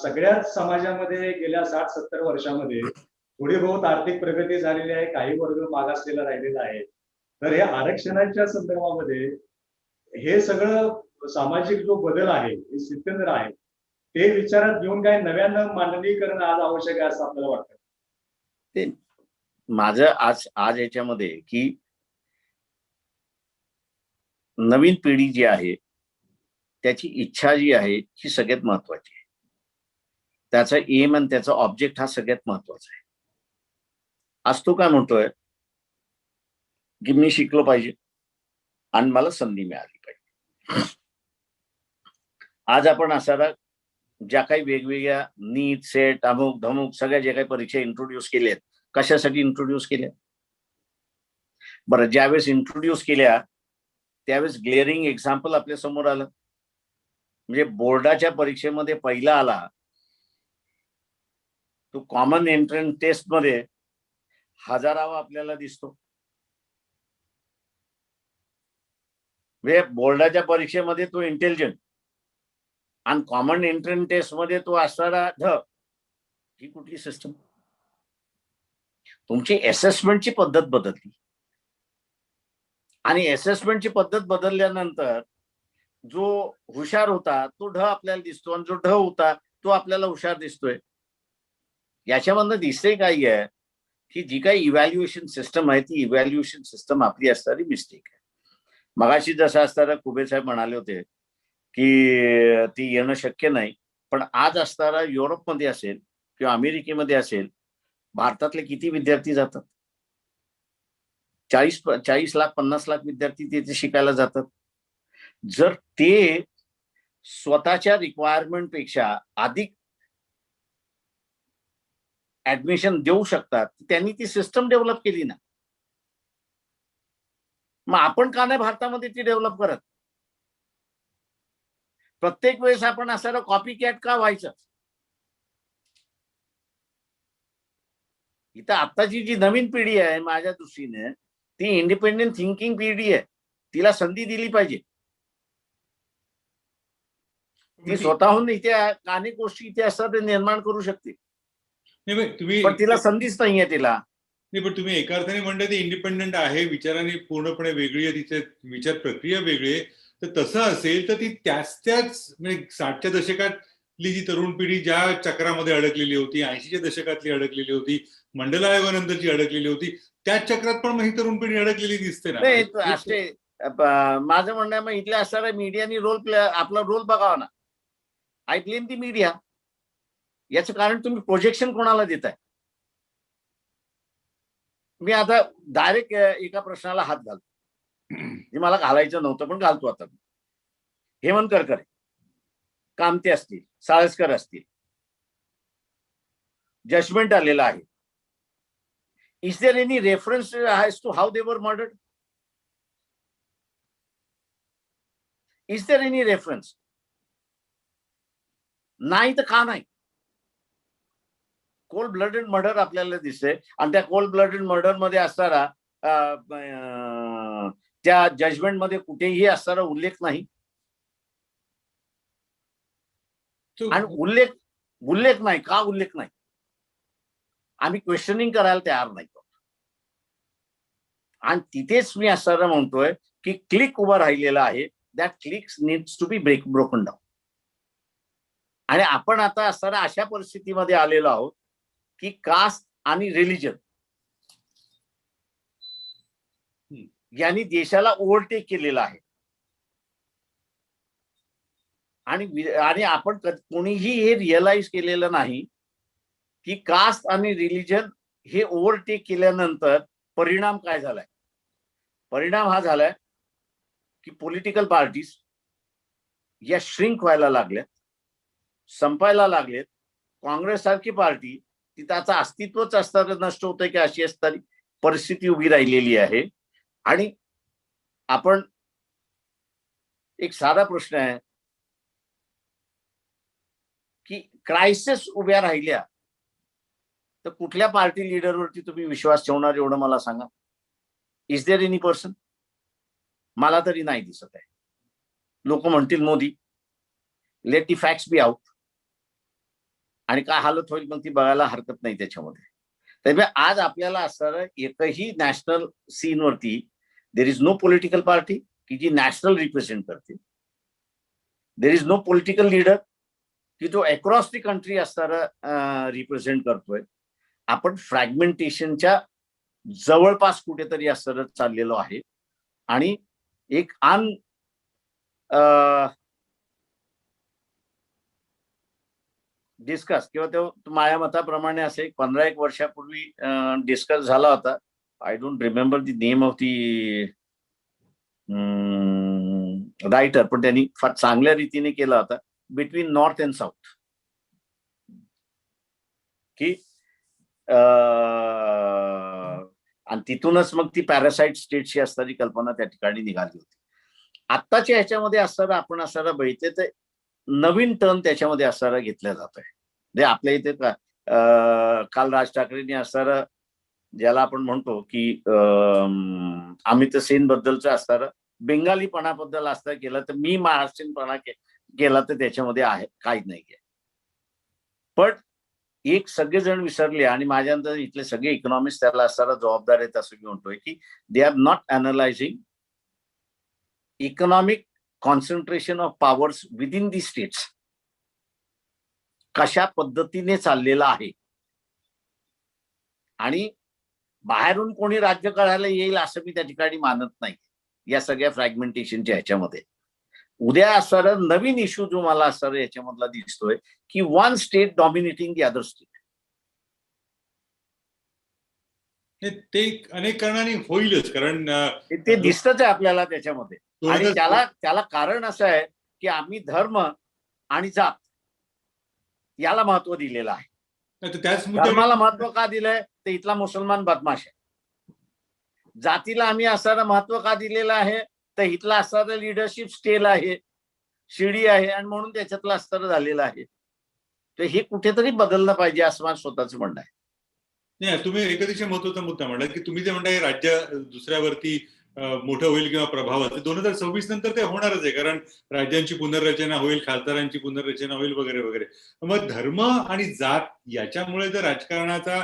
सगळ्याच समाजामध्ये गेल्या 60-70 वर्षामध्ये थोडी बहुत आर्थिक प्रगती झालेली आहे. काही वर्ग मागासलेला राहिलेला आहे. तर हे आरक्षणाच्या संदर्भामध्ये हे सगळं सामाजिक जो बदल आहे हे स्थित्यंतर आहे ते विचारात घेऊन काय नव्यानं मांडणी करणं आज आवश्यक आहे असं आपल्याला वाटतं. ते माझं आज याच्यामध्ये की नवीन पिढी जी आहे त्याची इच्छा जी आहे ही सगळ्यात महत्वाची आहे. त्याचा एम आणि त्याचा ऑब्जेक्ट हा सगळ्यात महत्वाचा आहे. आज तो काय म्हणतोय की मी शिकलो पाहिजे आणि मला संधी मिळाली पाहिजे. आज आपण असाला ज्या काही वेगवेगळ्या नीट सेट अमुक धमुक सगळ्या ज्या काही परीक्षा इंट्रोड्यूस केल्यात कशासाठी इंट्रोड्यूस केल्या? बरं ज्यावेळेस इंट्रोड्यूस केल्या त्यावेळेस ग्लेअरिंग एक्झाम्पल आपल्या समोर आलं. म्हणजे बोर्डाच्या परीक्षेमध्ये पहिला आला तो कॉमन एंट्रन्स टेस्ट मध्ये हजारावा आपल्याला दिसतो. म्हणजे बोर्डाच्या परीक्षेमध्ये तो इंटेलिजंट आणि कॉमन एंट्रन्स टेस्ट मध्ये तो असणारा ही कुठली सिस्टम? तुमची असेसमेंटची पद्धत बदलली आणि असेसमेंटची पद्धत बदलल्यानंतर जो हुशार होता तो आपल्याला दिसतो आणि जो होता तो आपल्याला हुशार दिसतोय. याच्यामधनं दिसते काय आहे की जी काही इव्हॅल्युएशन सिस्टम आहे ती इव्हॅल्युएशन सिस्टम आपली असणारी मिस्टेक आहे. मगाशी जसं असताना कुबे साहेब म्हणाले होते की ती येणं शक्य नाही, पण आज असताना युरोपमध्ये असेल किंवा अमेरिकेमध्ये असेल, भारतातले किती विद्यार्थी जातात? 40 लाख 50 लाख विद्यार्थी तिथे शिकायला जातात. जर ते स्वतःच्या रिक्वायरमेंट पेक्षा अधिक ऍडमिशन देऊ शकतात, त्यांनी ती सिस्टम डेव्हलप केली ना. मग आपण का नाही भारतामध्ये ती डेव्हलप करत? प्रत्येक वेळेस आपण असं कॉपी कॅट का व्हायचं? इथं आत्ताची जी नवीन पिढी आहे माझ्या दृष्टीने ती इंडिपेंडेंट थिंकिंग पिढी आहे. तिला संधी दिली पाहिजे. ती स्वतःहून इथे अनेक गोष्टी इथे असतात ते निर्माण करू शकते, पण तिला संधीच नाहीये तिला. नाही, पण तुम्ही एका अर्थाने म्हणता ती इंडिपेंडंट आहे, विचाराने पूर्णपणे वेगळी आहे, तिचे विचार प्रक्रिया वेगळी आहे. तर तसं असेल तर ती त्याच म्हणजे 60च्या दशकातली जी तरुण पिढी ज्या चक्रामध्ये अडकलेली होती, 80च्या दशकातली अडकलेली होती, मंडल आयोगानंतरची अडकलेली होती, त्याच चक्रात पण ही तरुण पिढी अडकलेली दिसते ना. माझं म्हणणं मग इथल्या असणाऱ्या मीडियानी आपला रोल बघावा ना. I blame the media. याचं कारण तुम्ही प्रोजेक्शन कोणाला देताय? मी आता डायरेक्ट एका प्रश्नाला हात घालतो, जे मला घालायचं नव्हतं पण घालतो आता. हेमंत करकरे, कामते असतील, साळसकर असतील, जजमेंट आलेलं आहे. Is there any reference as to how they were murdered? Is there any reference? नाही तर का नाही? कोल्ड ब्लडेड मर्डर आपल्याला दिसते आणि त्या कोल्ड ब्लडेड मर्डर मध्ये असणारा त्या जजमेंट मध्ये कुठेही असणारा उल्लेख नाही. आणि उल्लेख नाही का? उल्लेख नाही. आम्ही क्वेश्चनिंग करायला तयार नाही. आणि तिथेच मी असणारा म्हणतोय की क्लिक उभं राहिलेलं आहे. That clicks needs to be broken down. आणि आपण आता असताना अशा परिस्थितीमध्ये आलेलो आहोत की कास्ट आणि रिलिजन यांनी देशाला ओव्हरटेक केलेला आहे. आणि आपण कोणीही हे रिअलाइज केलेलं नाही की कास्ट आणि रिलिजन हे ओव्हरटेक केल्यानंतर परिणाम काय झालाय. परिणाम हा झालाय की पॉलिटिकल पार्टीज या श्रिंक व्हायला लागल्यात, संपायला लागलेत. काँग्रेस सारखी पार्टी तिचं अस्तित्वच असताना नष्ट होतंय की अशी असणारी परिस्थिती उभी राहिलेली आहे. आणि आपण एक साधा प्रश्न आहे की क्रायसिस उभ्या राहिल्या तर कुठल्या पार्टी लीडरवरती तुम्ही विश्वास ठेवणार एवढं मला सांगा. Is there any person? मला तरी नाही दिसत आहे. लोक म्हणतील Modi. Let the facts be out. आणि काय हालत होईल मग ती बघायला हरकत नाही त्याच्यामध्ये. त्यामुळे आज आपल्याला असणारं एकही नॅशनल सीनवरती there is no political party की जी नॅशनल रिप्रेझेंट करते. There is no political leader की जो अक्रॉस दी कंट्री असणारा रिप्रेझेंट करतोय. आपण फ्रॅगमेंटेशनच्या जवळपास कुठेतरी असं चाललेलो आहे. आणि एक डिस्कस किंवा तो माझ्या मताप्रमाणे असे 15-1 वर्षापूर्वी डिस्कस झाला होता. I don't remember the name of the writer, पण त्यांनी फार चांगल्या रीतीने केला होता. बिटवीन नॉर्थ अँड साऊथ की आणि तिथूनच मग ती पॅरासाइट स्टेटची असणारी कल्पना त्या ठिकाणी निघाली होती. आत्ताच्या ह्याच्यामध्ये असणारा आपण असणारा बघितले तर नवीन टर्न त्याच्यामध्ये असणारा घेतला जात आहे. म्हणजे आपल्या इथे काल राज ठाकरेंनी असणारा ज्याला आपण म्हणतो की अमित सेन बद्दलचं असणारं बेंगालीपणाबद्दल असं केलं तर मी महाराष्ट्रीयनपणा केला तर त्याच्यामध्ये आहे काही नाहीये. पण एक सगळेजण विसरले आणि माझ्या अंदाज इथले सगळे इकॉनॉमिस्ट त्याला असणारा जबाबदार आहेत असं मी म्हणतोय की they are not analysing economic concentration of powers within the states कशा पद्धतीने चाललेला आहे आणि बाहेरून कोणी राज्य करायला येईल असं मी त्या ठिकाणी मानत नाही या सगळ्या फ्रॅगमेंटेशनच्या ह्याच्यामध्ये. उद्या असणारा नवीन इश्यू जो मला असणारा याच्यामधला दिसतोय की one state dominating the other state. ते अनेक कारणाने होईलच, कारण ते दिसतच आहे आपल्याला त्याच्यामध्ये. आणि त्याला कारण असं आहे की आम्ही धर्म आणि जात याला महत्व दिलेलं आहे. धर्माला महत्व का दिलंय तर इथला मुसलमान बदमाश आहे. जातीला आम्ही असणारं महत्व का दिलेलं आहे तर इथला असणारं लिडरशिप स्टेल आहे, शिडी आहे आणि म्हणून त्याच्यातलं असणारं झालेलं आहे. तर हे कुठेतरी बदललं पाहिजे असं माझं स्वतःचं म्हणणं आहे. नाही, तुम्ही एक अतिशय महत्वाचा मुद्दा म्हणला की तुम्ही जे म्हणताय राज्य दुसऱ्यावरती मोठं होईल किंवा प्रभाव 2026 नंतर ते होणारच आहे, कारण राज्यांची पुनर्रचना होईल, खासदारांची पुनर्रचना होईल वगैरे वगैरे. मग धर्म आणि जात याच्यामुळे जर राजकारणाचा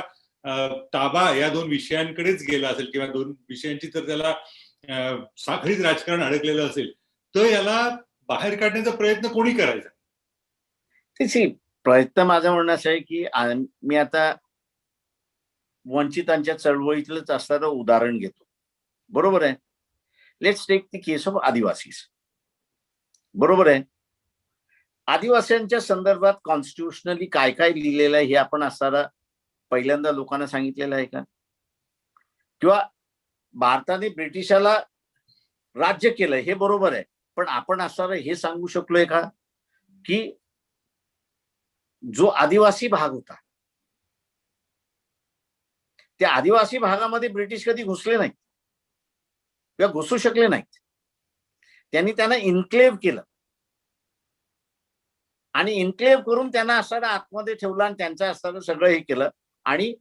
ताबा या दोन विषयांकडेच गेला असेल किंवा दोन विषयांची तर त्याला साखळीत राजकारण अडकलेलं असेल तर याला बाहेर काढण्याचा प्रयत्न कोणी करायचा? त्याची प्रयत्न माझं म्हणणं असं आहे की मी आता वंचितांच्या चळवळीतलंच असणारं उदाहरण घेतो. बरोबर आहे. Let's take the case of Adivasis. बरोबर आहे. आदिवासींच्या संदर्भात कॉन्स्टिट्युशनली काय काय लिहिलेलं आहे हे आपण असणारा पहिल्यांदा लोकांना सांगितलेलं आहे का? किंवा भारताने ब्रिटिशाला राज्य केलंय हे बरोबर आहे, पण आपण असणारं हे सांगू शकलोय का की जो आदिवासी भाग होता त्या आदिवासी भागामध्ये ब्रिटिश कधी घुसले नाहीत किंवा घुसू शकले नाहीत. त्यांना इन्क्लेव्ह केलं आणि इन्क्लेव्ह करून त्यांना असणारं आतमध्ये ठेवलं आणि त्यांचं असणारं सगळं हे केलं आणि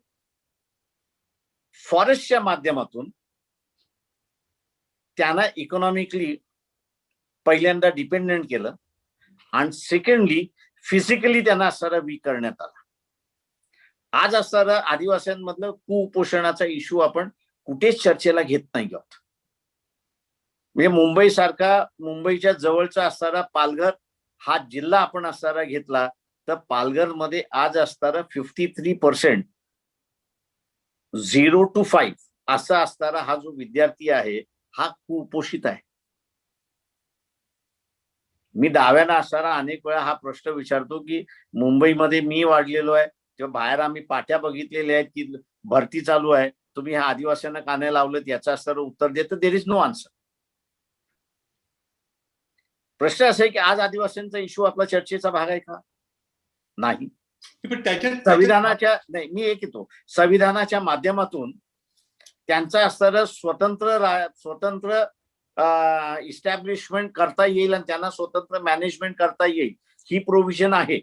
फॉरेस्टच्या माध्यमातून त्यांना इकॉनॉमिकली पहिल्यांदा डिपेंडेंट केलं आणि सेकंडली फिजिकली त्यांना असणारा वीक करण्यात आला. आज असणारा आदिवासींमधलं कुपोषणाचा इश्यू आपण कुठेच चर्चेला घेत नाही आहोत. म्हणजे मुंबईच्या जवळचा असणारा पालघर हा जिल्हा आपण असणारा घेतला तर पालघरमध्ये आज असणारा 53% 0 to 5 असा असणारा हा जो विद्यार्थी आहे हा कुपोषित आहे. मी डाव्यानं असणारा अनेक वेळा हा प्रश्न विचारतो की मुंबईमध्ये मी वाढलेलो आहे तेव्हा बाहेर आम्ही पाट्या बघितलेल्या आहेत की भरती चालू आहे, तुम्ही ह्या आदिवासींना का नाही लावलं याचं असणारं उत्तर देतं देर इज नो आन्सर. प्रश्न असा आहे की आज आदिवासींचा इश्यू आपला चर्चेचा भाग आहे का? नाही. संविधानाच्या नाही मी एक येतो संविधानाच्या माध्यमातून त्यांचा असणारं स्वतंत्र इस्टॅब्लिशमेंट करता येईल आणि त्यांना स्वतंत्र मॅनेजमेंट करता येईल ही प्रोव्हिजन आहे.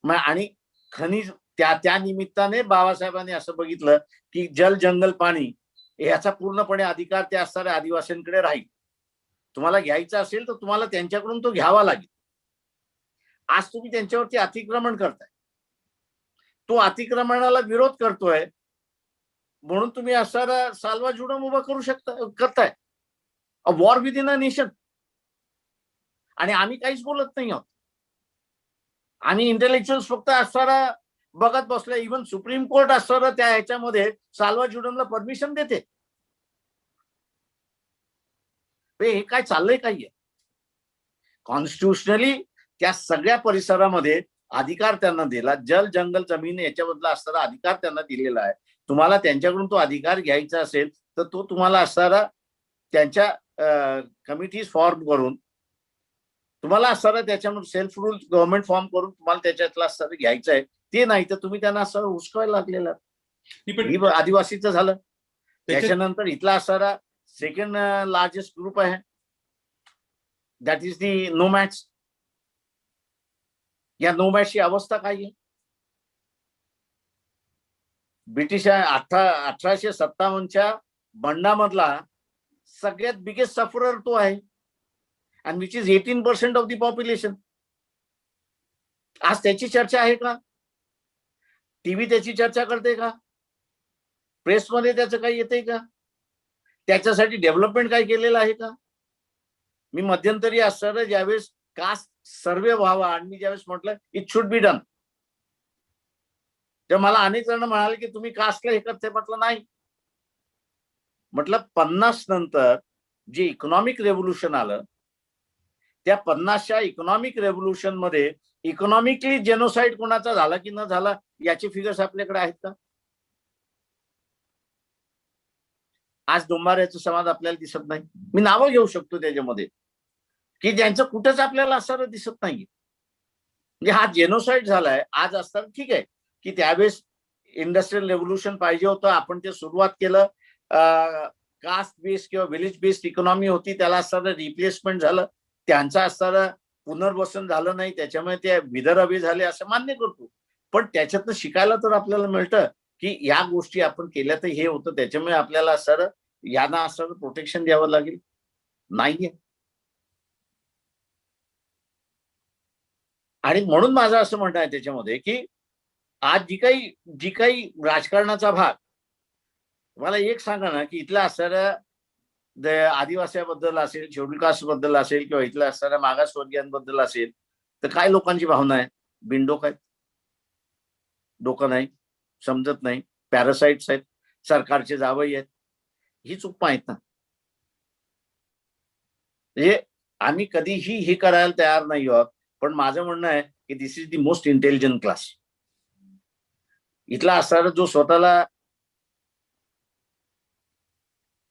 आणि खनिज त्या निमित्ताने बाबासाहेबांनी असं बघितलं की जल जंगल पाणी याचा पूर्णपणे अधिकार त्या असणाऱ्या आदिवासींकडे राहील. तुम्हाला घ्यायचा असेल तर तुम्हाला त्यांच्याकडून तो घ्यावा लागेल. आज तुम्ही त्यांच्यावरती अतिक्रमण करताय, तो अतिक्रमणाला विरोध करतोय म्हणून तुम्ही असणारा साल्वा जुडम उभा करताय a war with in a nation. आणि आम्ही काहीच बोलत नाही आहोत. आम्ही इंटेलेक्च्युअल्स फक्त असणारा बघत बसलोय. इव्हन सुप्रीम कोर्ट असणारा त्या ह्याच्यामध्ये साल्वा जुडमला परमिशन देते. हे काय चाललंय काही आहे? कॉन्स्टिट्युशनली त्या सगळ्या परिसरामध्ये अधिकार त्यांना दिला. जल जंगल जमीन याच्याबद्दल असणारा अधिकार त्यांना दिलेला आहे. तुम्हाला त्यांच्याकडून तो अधिकार घ्यायचा असेल तर तो तुम्हाला असणारा त्यांच्या कमिटीज फॉर्म करून तुम्हाला असणारा त्याच्यामध्ये सेल्फ रूल गव्हर्नमेंट फॉर्म करून तुम्हाला त्याच्यातला असणारं घ्यायचं आहे. ते नाही तर तुम्ही त्यांना असं हुसकायला लागलेलं. आदिवासीचं झालं. त्याच्यानंतर इथला असणारा सेकंड लार्जेस्ट ग्रुप आहे दॅट इज दी नोमॅड्स. या नोमॅड्सची अवस्था काय आहे? ब्रिटिश 1857च्या बंडामधला सगळ्यात बिगेस्ट सफरर तो आहे, and which is 18% of the population. आज त्याची चर्चा आहे का? टीव्ही त्याची चर्चा करते का? प्रेसमध्ये त्याचं काही येतंय का? त्याच्यासाठी डेव्हलपमेंट काय केलेलं आहे का? मी मध्यंतरी असताना ज्यावेळेस कास्ट सर्वे व्हावा आणि मी ज्यावेळेस म्हटलं इट शुड बी डन, तेव्हा मला अनेक जण म्हणाले की तुम्ही कास्टला हे करते. म्हटलं नाही. म्हटलं 50 नंतर जे इकॉनॉमिक रेव्होल्युशन आलं, त्या 50च्या इकॉनॉमिक रेव्होल्युशन मध्ये इकॉनॉमिकली जेनोसाइड कोणाचा झाला की न झाला याचे फिगर्स आपल्याकडे आहेत का? आज डोंबाऱ्याचं समाज आपल्याला दिसत नाही. मी नावं घेऊ शकतो त्याच्यामध्ये की ज्यांचं कुठंच आपल्याला असं दिसत नाही. म्हणजे हा जेनोसाइड झालाय. आज असताना ठीक आहे की त्यावेळेस इंडस्ट्रियल रेव्होल्युशन पाहिजे होतं, आपण ते सुरुवात केलं. कास्ट बेस्ड किंवा विलेज बेस्ड इकॉनॉमी होती, त्याला असताना रिप्लेसमेंट झालं, त्यांचं असताना पुनर्वसन झालं नाही, त्याच्यामुळे ते विदर्भे झाले असं मान्य करतो. पण त्याच्यातनं शिकायला तर आपल्याला मिळतं की या गोष्टी आपण केल्या तर हे होतं, त्याच्यामुळे आपल्याला असं यांना असं प्रोटेक्शन द्यावं लागेल. नाहीये. आणि म्हणून माझं असं म्हणणं आहे त्याच्यामध्ये की आज जी काही राजकारणाचा भाग, मला एक सांगा ना की इथल्या असणाऱ्या आदिवासीबद्दल असेल, शेड्यूल कास्ट बद्दल असेल किंवा इथल्या असणाऱ्या मागासवर्गीयांबद्दल असेल तर काय लोकांची भावना आहे? बिनडोक आहेत, डोकं नाही, समजत नाही, पॅरासाइट्स आहेत, सरकारचे जावई आहेत. ही चूक आहेत ना. म्हणजे आम्ही कधीही हे करायला तयार नाही आहोत, पण माझं म्हणणं आहे की this is the most intelligent class. इथला असणारा जो स्वतःला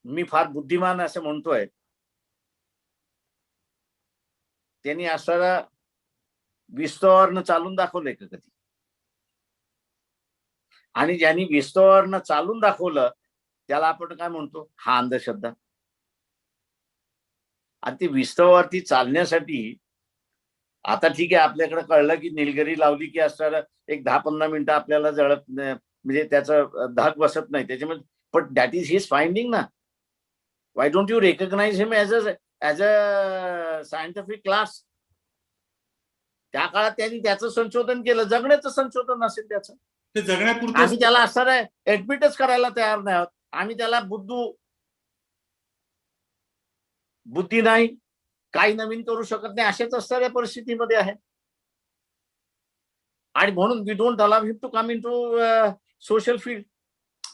मी फार बुद्धिमान असं म्हणतोय, त्यांनी असणारा विस्तवावरनं चालून दाखवलंय का कधी? आणि ज्यांनी विस्तवावरनं चालून दाखवलं त्याला आपण काय म्हणतो? हा अंधश्रद्धा. आणि ती विस्तवावरती चालण्यासाठी आता ठीक आहे, आपल्याकडे कळलं की निलगिरी लावली की असणारं एक 10-15 मिनिटं आपल्याला जळत म्हणजे त्याचं धाक बसत नाही त्याच्यामध्ये. पण दॅट इज हिज फाइंडिंग ना. Why don't you recognise him as a scientific class? त्या काळात त्यांनी त्याचं संशोधन केलं, जगण्याचं संशोधन असेल त्याचं. ते जगण्यापुरतं आम्ही त्याला असणारं ऍडमिटच करायला तयार नाही आहोत. आम्ही त्याला बुद्धी नाही, काही नवीन करू शकत नाही, अशाच असणाऱ्या परिस्थितीमध्ये आहे. आणि म्हणून we don't allow him to come in to social field.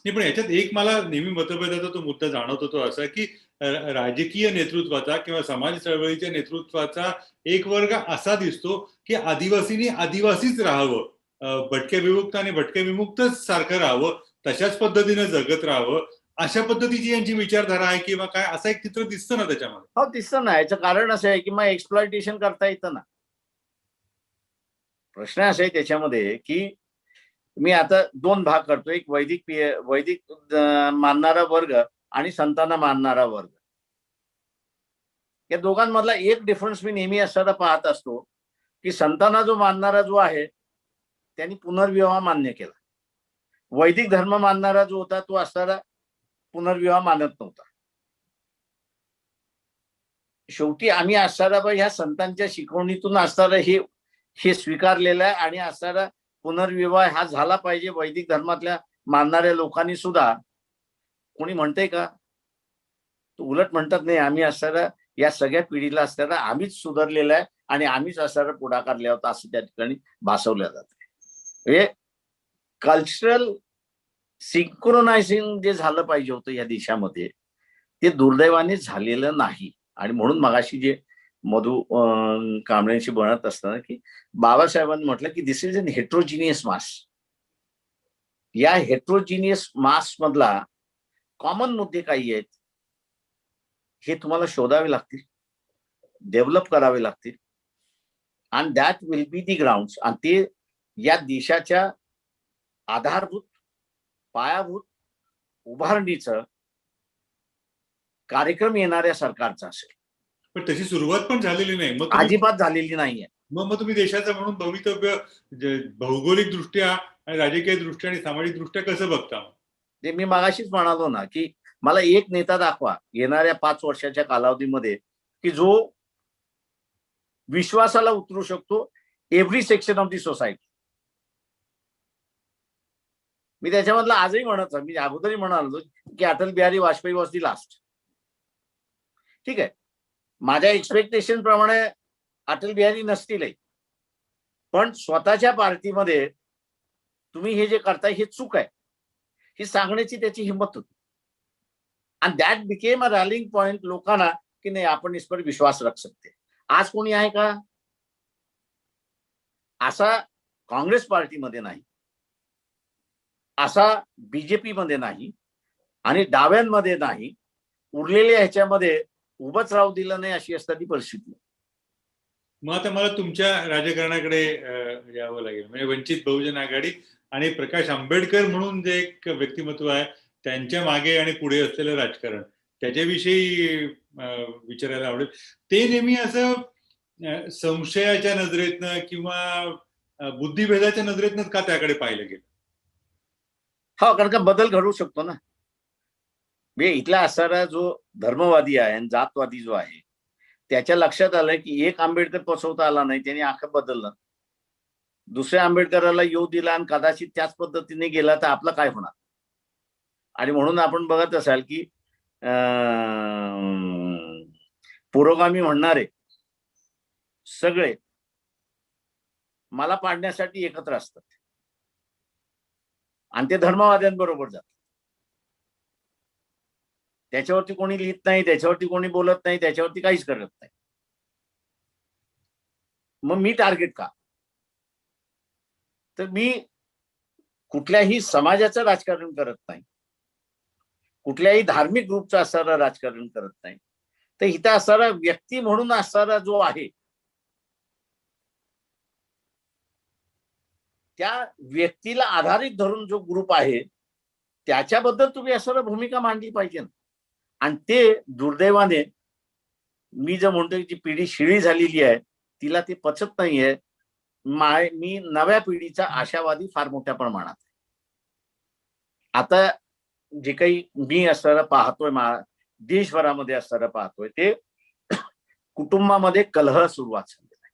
नाही, पण याच्यात एक मला नेहमी मतभेदाचा तो मुद्दा जाणवतो तो असा की राजकीय नेतृत्वाचा किंवा समाज चळवळीच्या नेतृत्वाचा एक वर्ग असा दिसतो की आदिवासींनी आदिवासीच राहावं, भटक्या विमुक्त आणि भटक्या विमुक्तच सारखं राहावं, तशाच पद्धतीने जगत राहावं, अशा पद्धतीची यांची विचारधारा आहे किंवा काय, असं एक चित्र दिसतं ना त्याच्यामध्ये. हो, दिसतं ना. याचं कारण असं आहे की मग एक्सप्लॉयटेशन करता येतं ना. प्रश्न असा आहे त्याच्यामध्ये की मी आता 2 भाग करतो. एक वैदिक मानणारा वर्ग आणि संतांना मानणारा वर्ग. या दोघांमधला एक डिफरन्स मी नेहमी असताना पाहत असतो की संतांना जो मानणारा जो आहे त्यांनी पुनर्विवाह मान्य केला. वैदिक धर्म मानणारा जो होता तो असणारा पुनर्विवाह मानत नव्हता. शेवटी आम्ही असणारा ह्या संतांच्या शिकवणीतून असणारा हे स्वीकारलेलं आहे आणि असणारा पुनर्विवाह हा झाला पाहिजे वैदिक धर्मातल्या मानणाऱ्या लोकांनी सुद्धा. कोणी म्हणतंय का? तो उलट म्हणतात नाही, आम्ही असणारा या सगळ्या पिढीला असणारा आम्हीच सुधारलेलं आहे आणि आम्हीच असणारा पुढाकार लिहिला होता असं त्या ठिकाणी भासवल्या जातं. म्हणजे कल्चरल सिंक्रोनायझिंग जे झालं पाहिजे होतं या देशामध्ये ते दुर्दैवाने झालेलं नाही. आणि म्हणून मगाशी जे मधु कांबळेंशी बनत असताना की बाबासाहेबांनी म्हटलं की दिस इज एन हेट्रोजिनियस मास. या हेट्रोजिनियस मास मधला कॉमन मुद्दे काही आहेत हे तुम्हाला शोधावे लागतील, डेव्हलप करावे लागतील, आणि that will be the grounds. आणि ते या देशाच्या आधारभूत पायाभूत उभारणीचं कार्यक्रम येणाऱ्या सरकारचा असेल. पण तशी सुरुवात पण झालेली नाही. मग अजिबात झालेली नाहीये. मग तुम्ही देशाचं म्हणून भवितव्य भौगोलिक दृष्ट्या आणि राजकीय दृष्ट्या आणि सामाजिक दृष्ट्या कसं बघता? ते मी मगाशीच म्हणालो ना की मला एक नेता दाखवा येणाऱ्या 5 वर्षाच्या कालावधीमध्ये की जो विश्वासाला उतरू शकतो every section of the society. मी त्याच्यामधलं आजही म्हणत, मी अगोदरही म्हणालो की Atal Bihari Vajpayee was the last. ठीक आहे, माझ्या एक्सपेक्टेशन प्रमाणे अटल बिहारी नसतीलही, पण स्वतःच्या पार्टीमध्ये तुम्ही हे जे करताय हे चूक आहे ही सांगण्याची त्याची हिंमत होती. आणि that became a railing point लोकांना की नाही आपण इस पर विश्वास रख सकते. आज कोणी आहे का असा? काँग्रेस पार्टीमध्ये नाही, असा बीजेपी मध्ये नाही, आणि डाव्यांमध्ये नाही, उरलेल्या ह्याच्यामध्ये उभंच राहू दिलं नाही अशी असताना परिस्थिती. मग आता मला तुमच्या राजकारणाकडे यावं लागेल. म्हणजे वंचित बहुजन आघाडी आणि प्रकाश आंबेडकर म्हणून जे एक व्यक्तिमत्व आहे त्यांच्या मागे आणि पुढे असलेलं राजकारण त्याच्याविषयी विचारायला आवडेल. ते नेहमी असं संशयाच्या नजरेतनं किंवा बुद्धिभेदाच्या नजरेतनं का त्याकडे पाहिलं गेलं? हा, कारण का बदल घडवू शकतो ना. म्हणजे इथला असणारा जो धर्मवादी आहे आणि जातवादी जो आहे त्याच्या लक्षात आलंय की एक आंबेडकर पसरवता आला नाही, त्यांनी आखं बदललं. दुसऱ्या आंबेडकराला येऊ दिला आणि कदाचित त्याच पद्धतीने गेला तर आपलं काय होणार. आणि म्हणून आपण बघत असाल की पुरोगामी म्हणणारे सगळे मला पाडण्यासाठी एकत्र असतात आणि ते धर्मवाद्यांबरोबर जातात. त्याच्यावरती कोणी लिहित नाही, त्याच्यावरती कोणी बोलत नाही, त्याच्यावरती काहीच करत नाही. मग मी टार्गेट का? तर मी कुठल्याही समाजाचं राजकारण करत नाही, कुठल्याही धार्मिक ग्रुपचं असणारं राजकारण करत नाही. तर इथं असणारा व्यक्ती म्हणून असणारा जो आहे त्या व्यक्तीला आधारित धरून जो ग्रुप आहे त्याच्याबद्दल तुम्ही असणारी भूमिका मांडली पाहिजे ना. आणि ते दुर्दैवाने मी जर म्हणतोय जी पिढी शिळी झालेली आहे तिला ते पचत नाहीये. मी नव्या पिढीचा आशावादी फार मोठ्या प्रमाणात आहे. आता जे काही मी असणारं पाहतोय देशभरामध्ये असणारं पाहतोय ते कुटुंबामध्ये कलह सुरुवात झालेला आहे.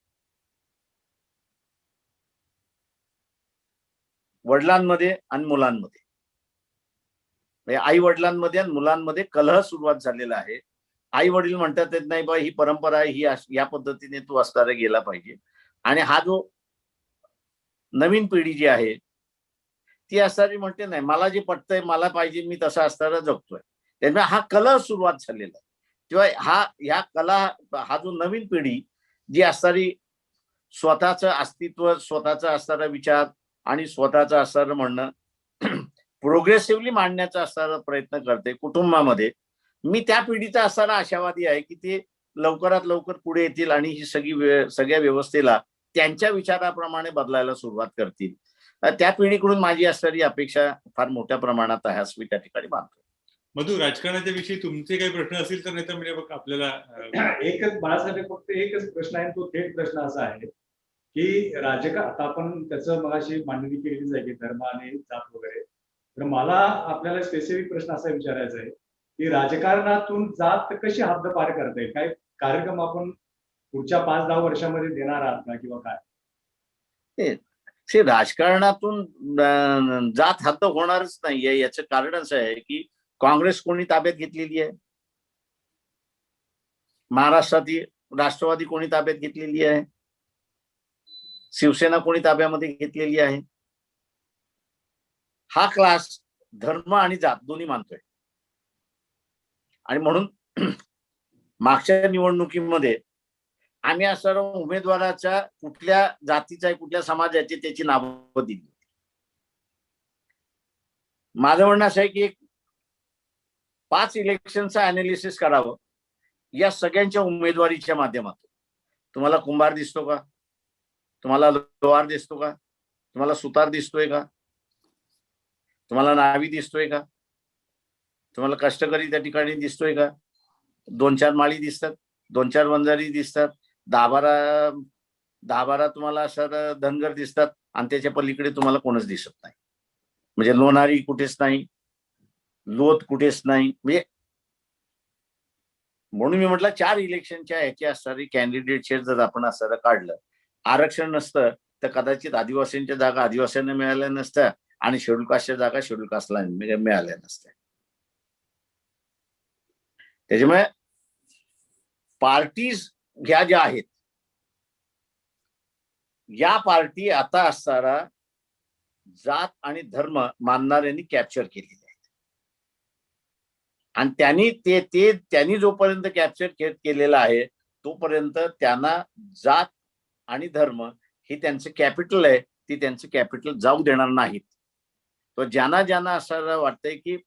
वडिलांमध्ये आणि मुलांमध्ये, आई वडिलांमध्ये आणि मुलांमध्ये कलह सुरुवात झालेला आहे. आई वडील म्हणतात येत नाही बा ही परंपरा आहे, ही या पद्धतीने तू असणारा गेला पाहिजे. आणि हा जो नवीन पिढी जी आहे ती असणारी म्हणते नाही मला जे पटतंय मला पाहिजे, मी तसा असणारा जगतोय. त्यामुळे हा कलह सुरुवात झालेला आहे. तेव्हा हा जो नवीन पिढी जी असणारी स्वतःचं अस्तित्व, स्वतःचा असणारा विचार आणि स्वतःचं असणारं म्हणणं प्रोग्रेसिव्हली मांडण्याचा असणारा प्रयत्न करते कुटुंबामध्ये, मी त्या पिढीचा असणारा आशावादी आहे की ते लवकरात लवकर पुढे येतील आणि ही सगळ्या व्यवस्थेला त्यांच्या विचाराप्रमाणे बदलायला सुरुवात करतील. त्या पिढीकडून माझी असणारी अपेक्षा फार मोठ्या प्रमाणात आहे असं मी त्या ठिकाणी मानतो. मधु, राजकारणाच्या विषयी तुमचे काही प्रश्न असतील तर नाही तर म्हणजे बघ आपल्याला एकच बाळासाठी फक्त एकच प्रश्न आहे, तो थेट प्रश्न असा आहे की आता आपण त्याचं मगाशी मांडणी केलीच आहे की धर्म आणि जात वगैरे. तर मला आपल्याला स्पेसिफिक प्रश्न असा विचारायचा आहे की राजकारणातून जात कशी हद्द पार करता येईल? काय कार्यक्रम आपण पुढच्या 5-10 वर्षामध्ये देणार आहात ना किंवा काय? राजकारणातून जात हद्द होणारच नाहीये. याचं कारण असं आहे की काँग्रेस कोणी ताब्यात घेतलेली आहे, महाराष्ट्रातील राष्ट्रवादी कोणी ताब्यात घेतलेली आहे, शिवसेना कोणी ताब्यामध्ये घेतलेली आहे. हा क्लास धर्म आणि जात दोन्ही मानतोय. आणि म्हणून मागच्या निवडणुकीमध्ये आम्ही असणाऱ्या उमेदवाराच्या कुठल्या जातीचा कुठल्या समाजाची त्याची नावं दिली. माझं म्हणणं असं आहे की एक 5 इलेक्शनचं अनालिसिस करावं या सगळ्यांच्या उमेदवारीच्या माध्यमातून. तुम्हाला कुंभार दिसतो का? तुम्हाला लोहार दिसतो का? तुम्हाला सुतार दिसतोय का? तुम्हाला नावी दिसतोय का? तुम्हाला कष्टकरी त्या ठिकाणी दिसतोय का? 2-4 माळी दिसतात, 2-4 वंजारी दिसतात, 10-12 तुम्हाला असं धनगर दिसतात आणि त्याच्या पलीकडे तुम्हाला कोणच दिसत नाही. म्हणजे लोणारी कुठेच नाही, लोध कुठेच नाही. म्हणजे म्हणून मी म्हटलं 4 इलेक्शनच्या ह्याचे असणारी कॅन्डिडेटचे जर आपण असं काढलं, आरक्षण नसतं तर कदाचित आदिवासींच्या जागा आदिवासींना मिळाल्या नसत्या आणि शेड्यूल कास्टच्या जागा शेड्यूल कास्टला मिळाल्या नसत्या. त्याच्यामुळे पार्टीज ह्या ज्या आहेत, या पार्टी आता असणारा जात आणि धर्म मानणाऱ्यांनी कॅप्चर केलेले आहेत. आणि त्यांनी जोपर्यंत कॅप्चर केलेला आहे तोपर्यंत त्यांना जात आणि धर्म हे त्यांचं कॅपिटल आहे, ती त्यांचं कॅपिटल जाऊ देणार नाहीत. तो ज्यांना असं वाटतंय की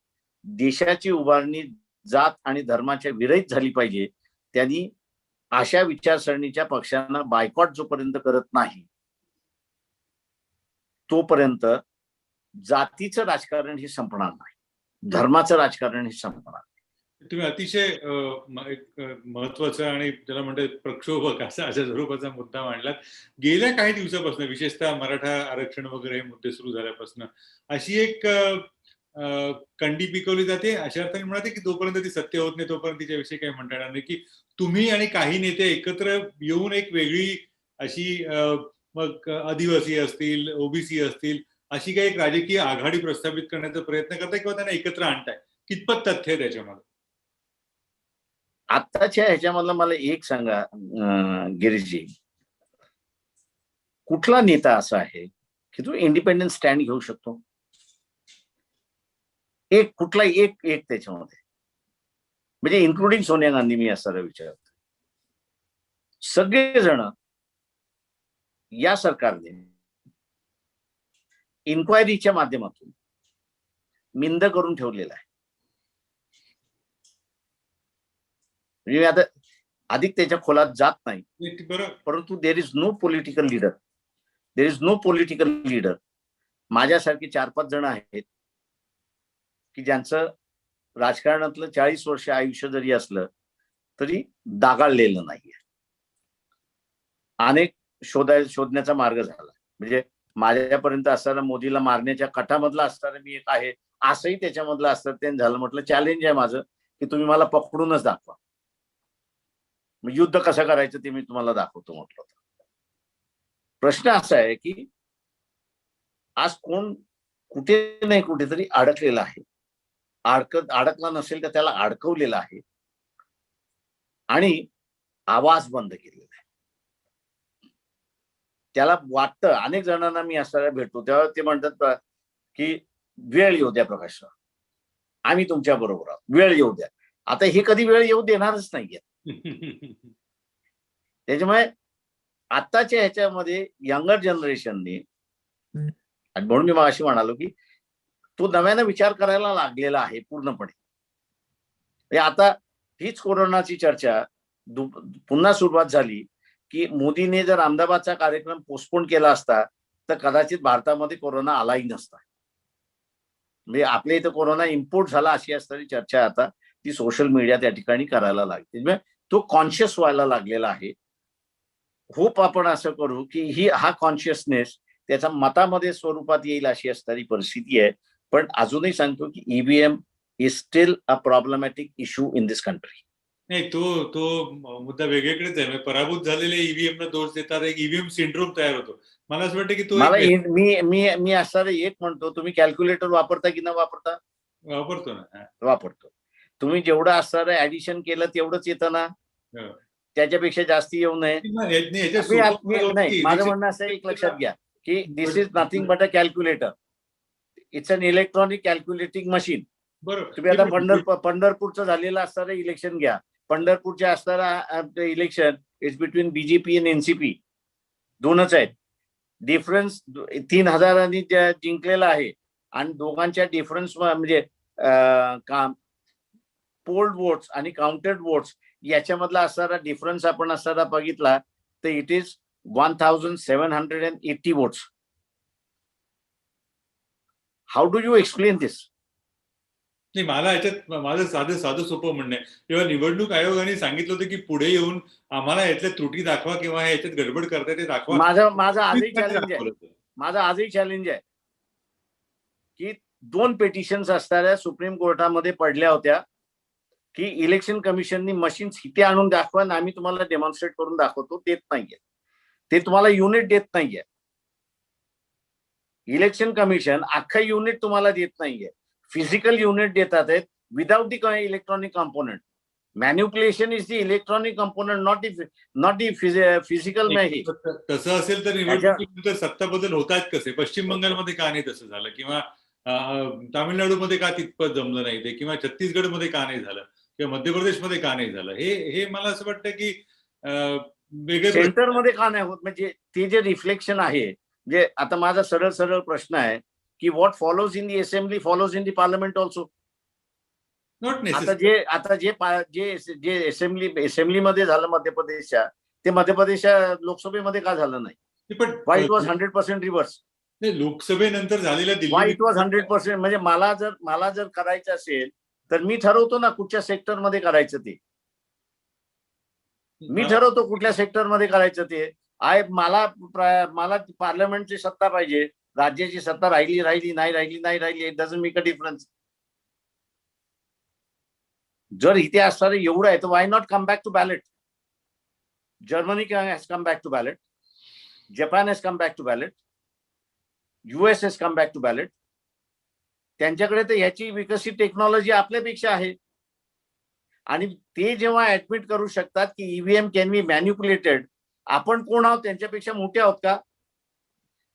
देशाची उभारणी जात आणि धर्माच्या विरहित झाली पाहिजे, त्यांनी अशा विचारसरणीच्या पक्षांना बायकॉट जोपर्यंत करत नाही तोपर्यंत जातीचं राजकारण हे संपणार नाही, धर्माचं राजकारण हे संपणार नाही. तुम्ही अतिशय एक महत्वाचा आणि त्याला म्हणतात प्रक्षोभक अशा स्वरूपाचा मुद्दा मांडलात. गेल्या काही दिवसापासून विशेषतः मराठा आरक्षण वगैरे हे मुद्दे सुरू झाल्यापासून अशी एक कंडी पिकवली जाते, अशा अर्थाने म्हणते की जोपर्यंत ती सत्य होत नाही तोपर्यंत तिच्याविषयी काही म्हणता येणार नाही, की तुम्ही आणि काही नेते एकत्र येऊन एक वेगळी अशी मग आदिवासी असतील, ओबीसी असतील, अशी काही एक राजकीय आघाडी प्रस्थापित करण्याचा प्रयत्न करताय किंवा त्यांना एकत्र आणताय. कितपत तथ्य आहे त्याच्यामध्ये? आत्ताच्या ह्याच्यामधलं मला एक सांगा गिरीशजी, कुठला नेता असा आहे की तो इंडिपेंडंट स्टँड घेऊ शकतो? कुठला एक त्याच्यामध्ये, म्हणजे इन्क्लुडिंग सोनिया गांधी, मी असं विचारतो. सगळेजण या सरकारने इन्क्वायरीच्या माध्यमातून मिंद करून ठेवलेला आहे. म्हणजे आता अधिक त्याच्या खोलात जात नाही, परंतु there is no political leader. माझ्यासारखे 4-5 जण आहेत की ज्यांचं राजकारणातलं 40 वर्ष आयुष्य जरी असलं तरी दागाळलेलं नाहीये. अनेक शोधण्याचा मार्ग झाला. म्हणजे माझ्यापर्यंत असताना मोदीला मारण्याच्या कटामधला असताना मी एक आहे असंही त्याच्यामधलं असतं. ते झालं. म्हटलं चॅलेंज आहे माझं की तुम्ही मला पकडूनच दाखवा, युद्ध कसं करायचं ते मी तुम्हाला दाखवतो म्हटलं. प्रश्न असा आहे की आज कोण कुठे नाही कुठेतरी अडकलेला आहे. अडकला नसेल तर त्याला अडकवलेला आहे आणि आवाज बंद केलेला आहे. त्याला वाटतं, अनेक जणांना मी असं भेटतो तेव्हा ते म्हणतात की वेळ येऊ द्या प्रकाशराव, आम्ही तुमच्या बरोबर आहोत, वेळ येऊ द्या. आता हे कधी वेळ येऊ देणारच नाहीये. त्याच्यामुळे आताच्या ह्याच्यामध्ये यंगर जनरेशनने, म्हणून मी अशी म्हणालो की तो नव्यानं विचार करायला लागलेला आहे पूर्णपणे. आता हीच कोरोनाची चर्चा पुन्हा सुरुवात झाली की मोदीने जर अहमदाबादचा कार्यक्रम पोस्टपोन केला असता तर कदाचित भारतामध्ये कोरोना आलाही नसता. म्हणजे आपल्या इथं कोरोना इम्पोर्ट झाला अशी असणारी चर्चा आता ती सोशल मीडिया त्या ठिकाणी करायला लागते. तो कॉन्शियस व्हायला लागलेला आहे. होप आपण असं करू की हा कॉन्शियसनेस त्याचा मतामध्ये स्वरूपात येईल अशी असणारी परिस्थिती आहे. पण अजूनही सांगतो की EVM is steel a problematic issue in this country. नाही, तो मुद्दा वेगळीकडेच आहे. पराभूत झालेले ईव्हीएम ला दोष देतात, एक ईव्हीएम सिंड्रोम तयार होतो. मला असं वाटतं की तो मी असणारे एक म्हणतो, तुम्ही कॅल्क्युलेटर वापरता की न वापरता? वापरतो ना. वापरतो. तुम्ही जेवढं असणारं ऍडिशन केलं तेवढंच येतं ना, त्याच्यापेक्षा जास्ती येऊ नये. नाही, माझं म्हणणं असं एक लक्षात घ्या की this is nothing but a calculator. It's an electronic calculating machine. बरोबर. तुम्ही आता पंढरपूरचं झालेलं असणारं इलेक्शन घ्या. पंढरपूरच्या असणारा इलेक्शन इज बिटवीन बीजेपी आणि एनसीपी, दोनच आहेत. डिफरन्स 3,000 जिंकलेला आहे आणि दोघांच्या डिफरन्स म्हणजे पोल्ड वोट्स आणि काउंटेड वोट्स याच्यामधला असणारा डिफरन्स आपण असणारा बघितला तर it is 1,780 votes. How do you explain this? नाही, मला याच्यात माझं साधं सोपं म्हणणं आहे, जेव्हा निवडणूक आयोगाने सांगितलं होतं की पुढे येऊन आम्हाला यातल्या त्रुटी दाखवा किंवा याच्यात गडबड करताय ते दाखवा. माझं आजही चॅलेंज आहे की 2 पेटिशन्स असणाऱ्या सुप्रीम कोर्टामध्ये पडल्या होत्या की इलेक्शन कमिशननी मशीन्स इथे आणून दाखवा आणि आम्ही तुम्हाला डेमॉन्स्ट्रेट करून दाखवतो, देत नाहीये. ते तुम्हाला युनिट देत नाहीये. इलेक्शन कमिशन अख्खा युनिट तुम्हाला देत नाहीये, फिजिकल युनिट देतात आहेत without the electronic component. Manipulation is the electronic component, not the physical नाही. तसं असेल तर निवडणुकीनंतर सत्ता बदल होत आहेत कसे? पश्चिम बंगालमध्ये का नाही तसं झालं, किंवा तामिळनाडूमध्ये का तितपत जमलं नाही ते, किंवा छत्तीसगडमध्ये का नाही झालं, किंवा मध्य प्रदेशमध्ये का नाही झालं? हे मला असं वाटतं की वेगळे सेंटरमध्ये का नाही होत, म्हणजे ते जे रिफ्लेक्शन आहे. जे आता माझा सरळ सरळ प्रश्न आहे की what follows in the assembly follows in the parliament also. Not आता जे असेंब्लीमध्ये झालं मध्य प्रदेशच्या, ते मध्य प्रदेश लोकसभेमध्ये का झालं नाही? पण वाय इट वॉज 100% रिव्हर्स. लोकसभेनंतर झालेल्या वाय इट वॉज 100%. म्हणजे मला जर करायचं असेल तर मी ठरवतो ना कुठच्या सेक्टरमध्ये करायचं ते. मी ठरवतो कुठल्या सेक्टरमध्ये करायचं ते. मला पार्लमेंटची सत्ता पाहिजे, राज्याची सत्ता राहिली नाही, it doesn't make a difference. जर इथे असणारे एवढं आहे तर why not come back to ballot? Germany has come back to ballot, Japan has come back to ballot, US has come back to ballot. त्यांच्याकडे तर ह्याची विकसित टेक्नॉलॉजी आपल्यापेक्षा आहे. आणि ते जेव्हा ऍडमिट करू शकतात की ईव्हीएम कॅन बी मॅन्युप्युलेटेड, आपण कोण आहोत? त्यांच्यापेक्षा मोठे आहोत का?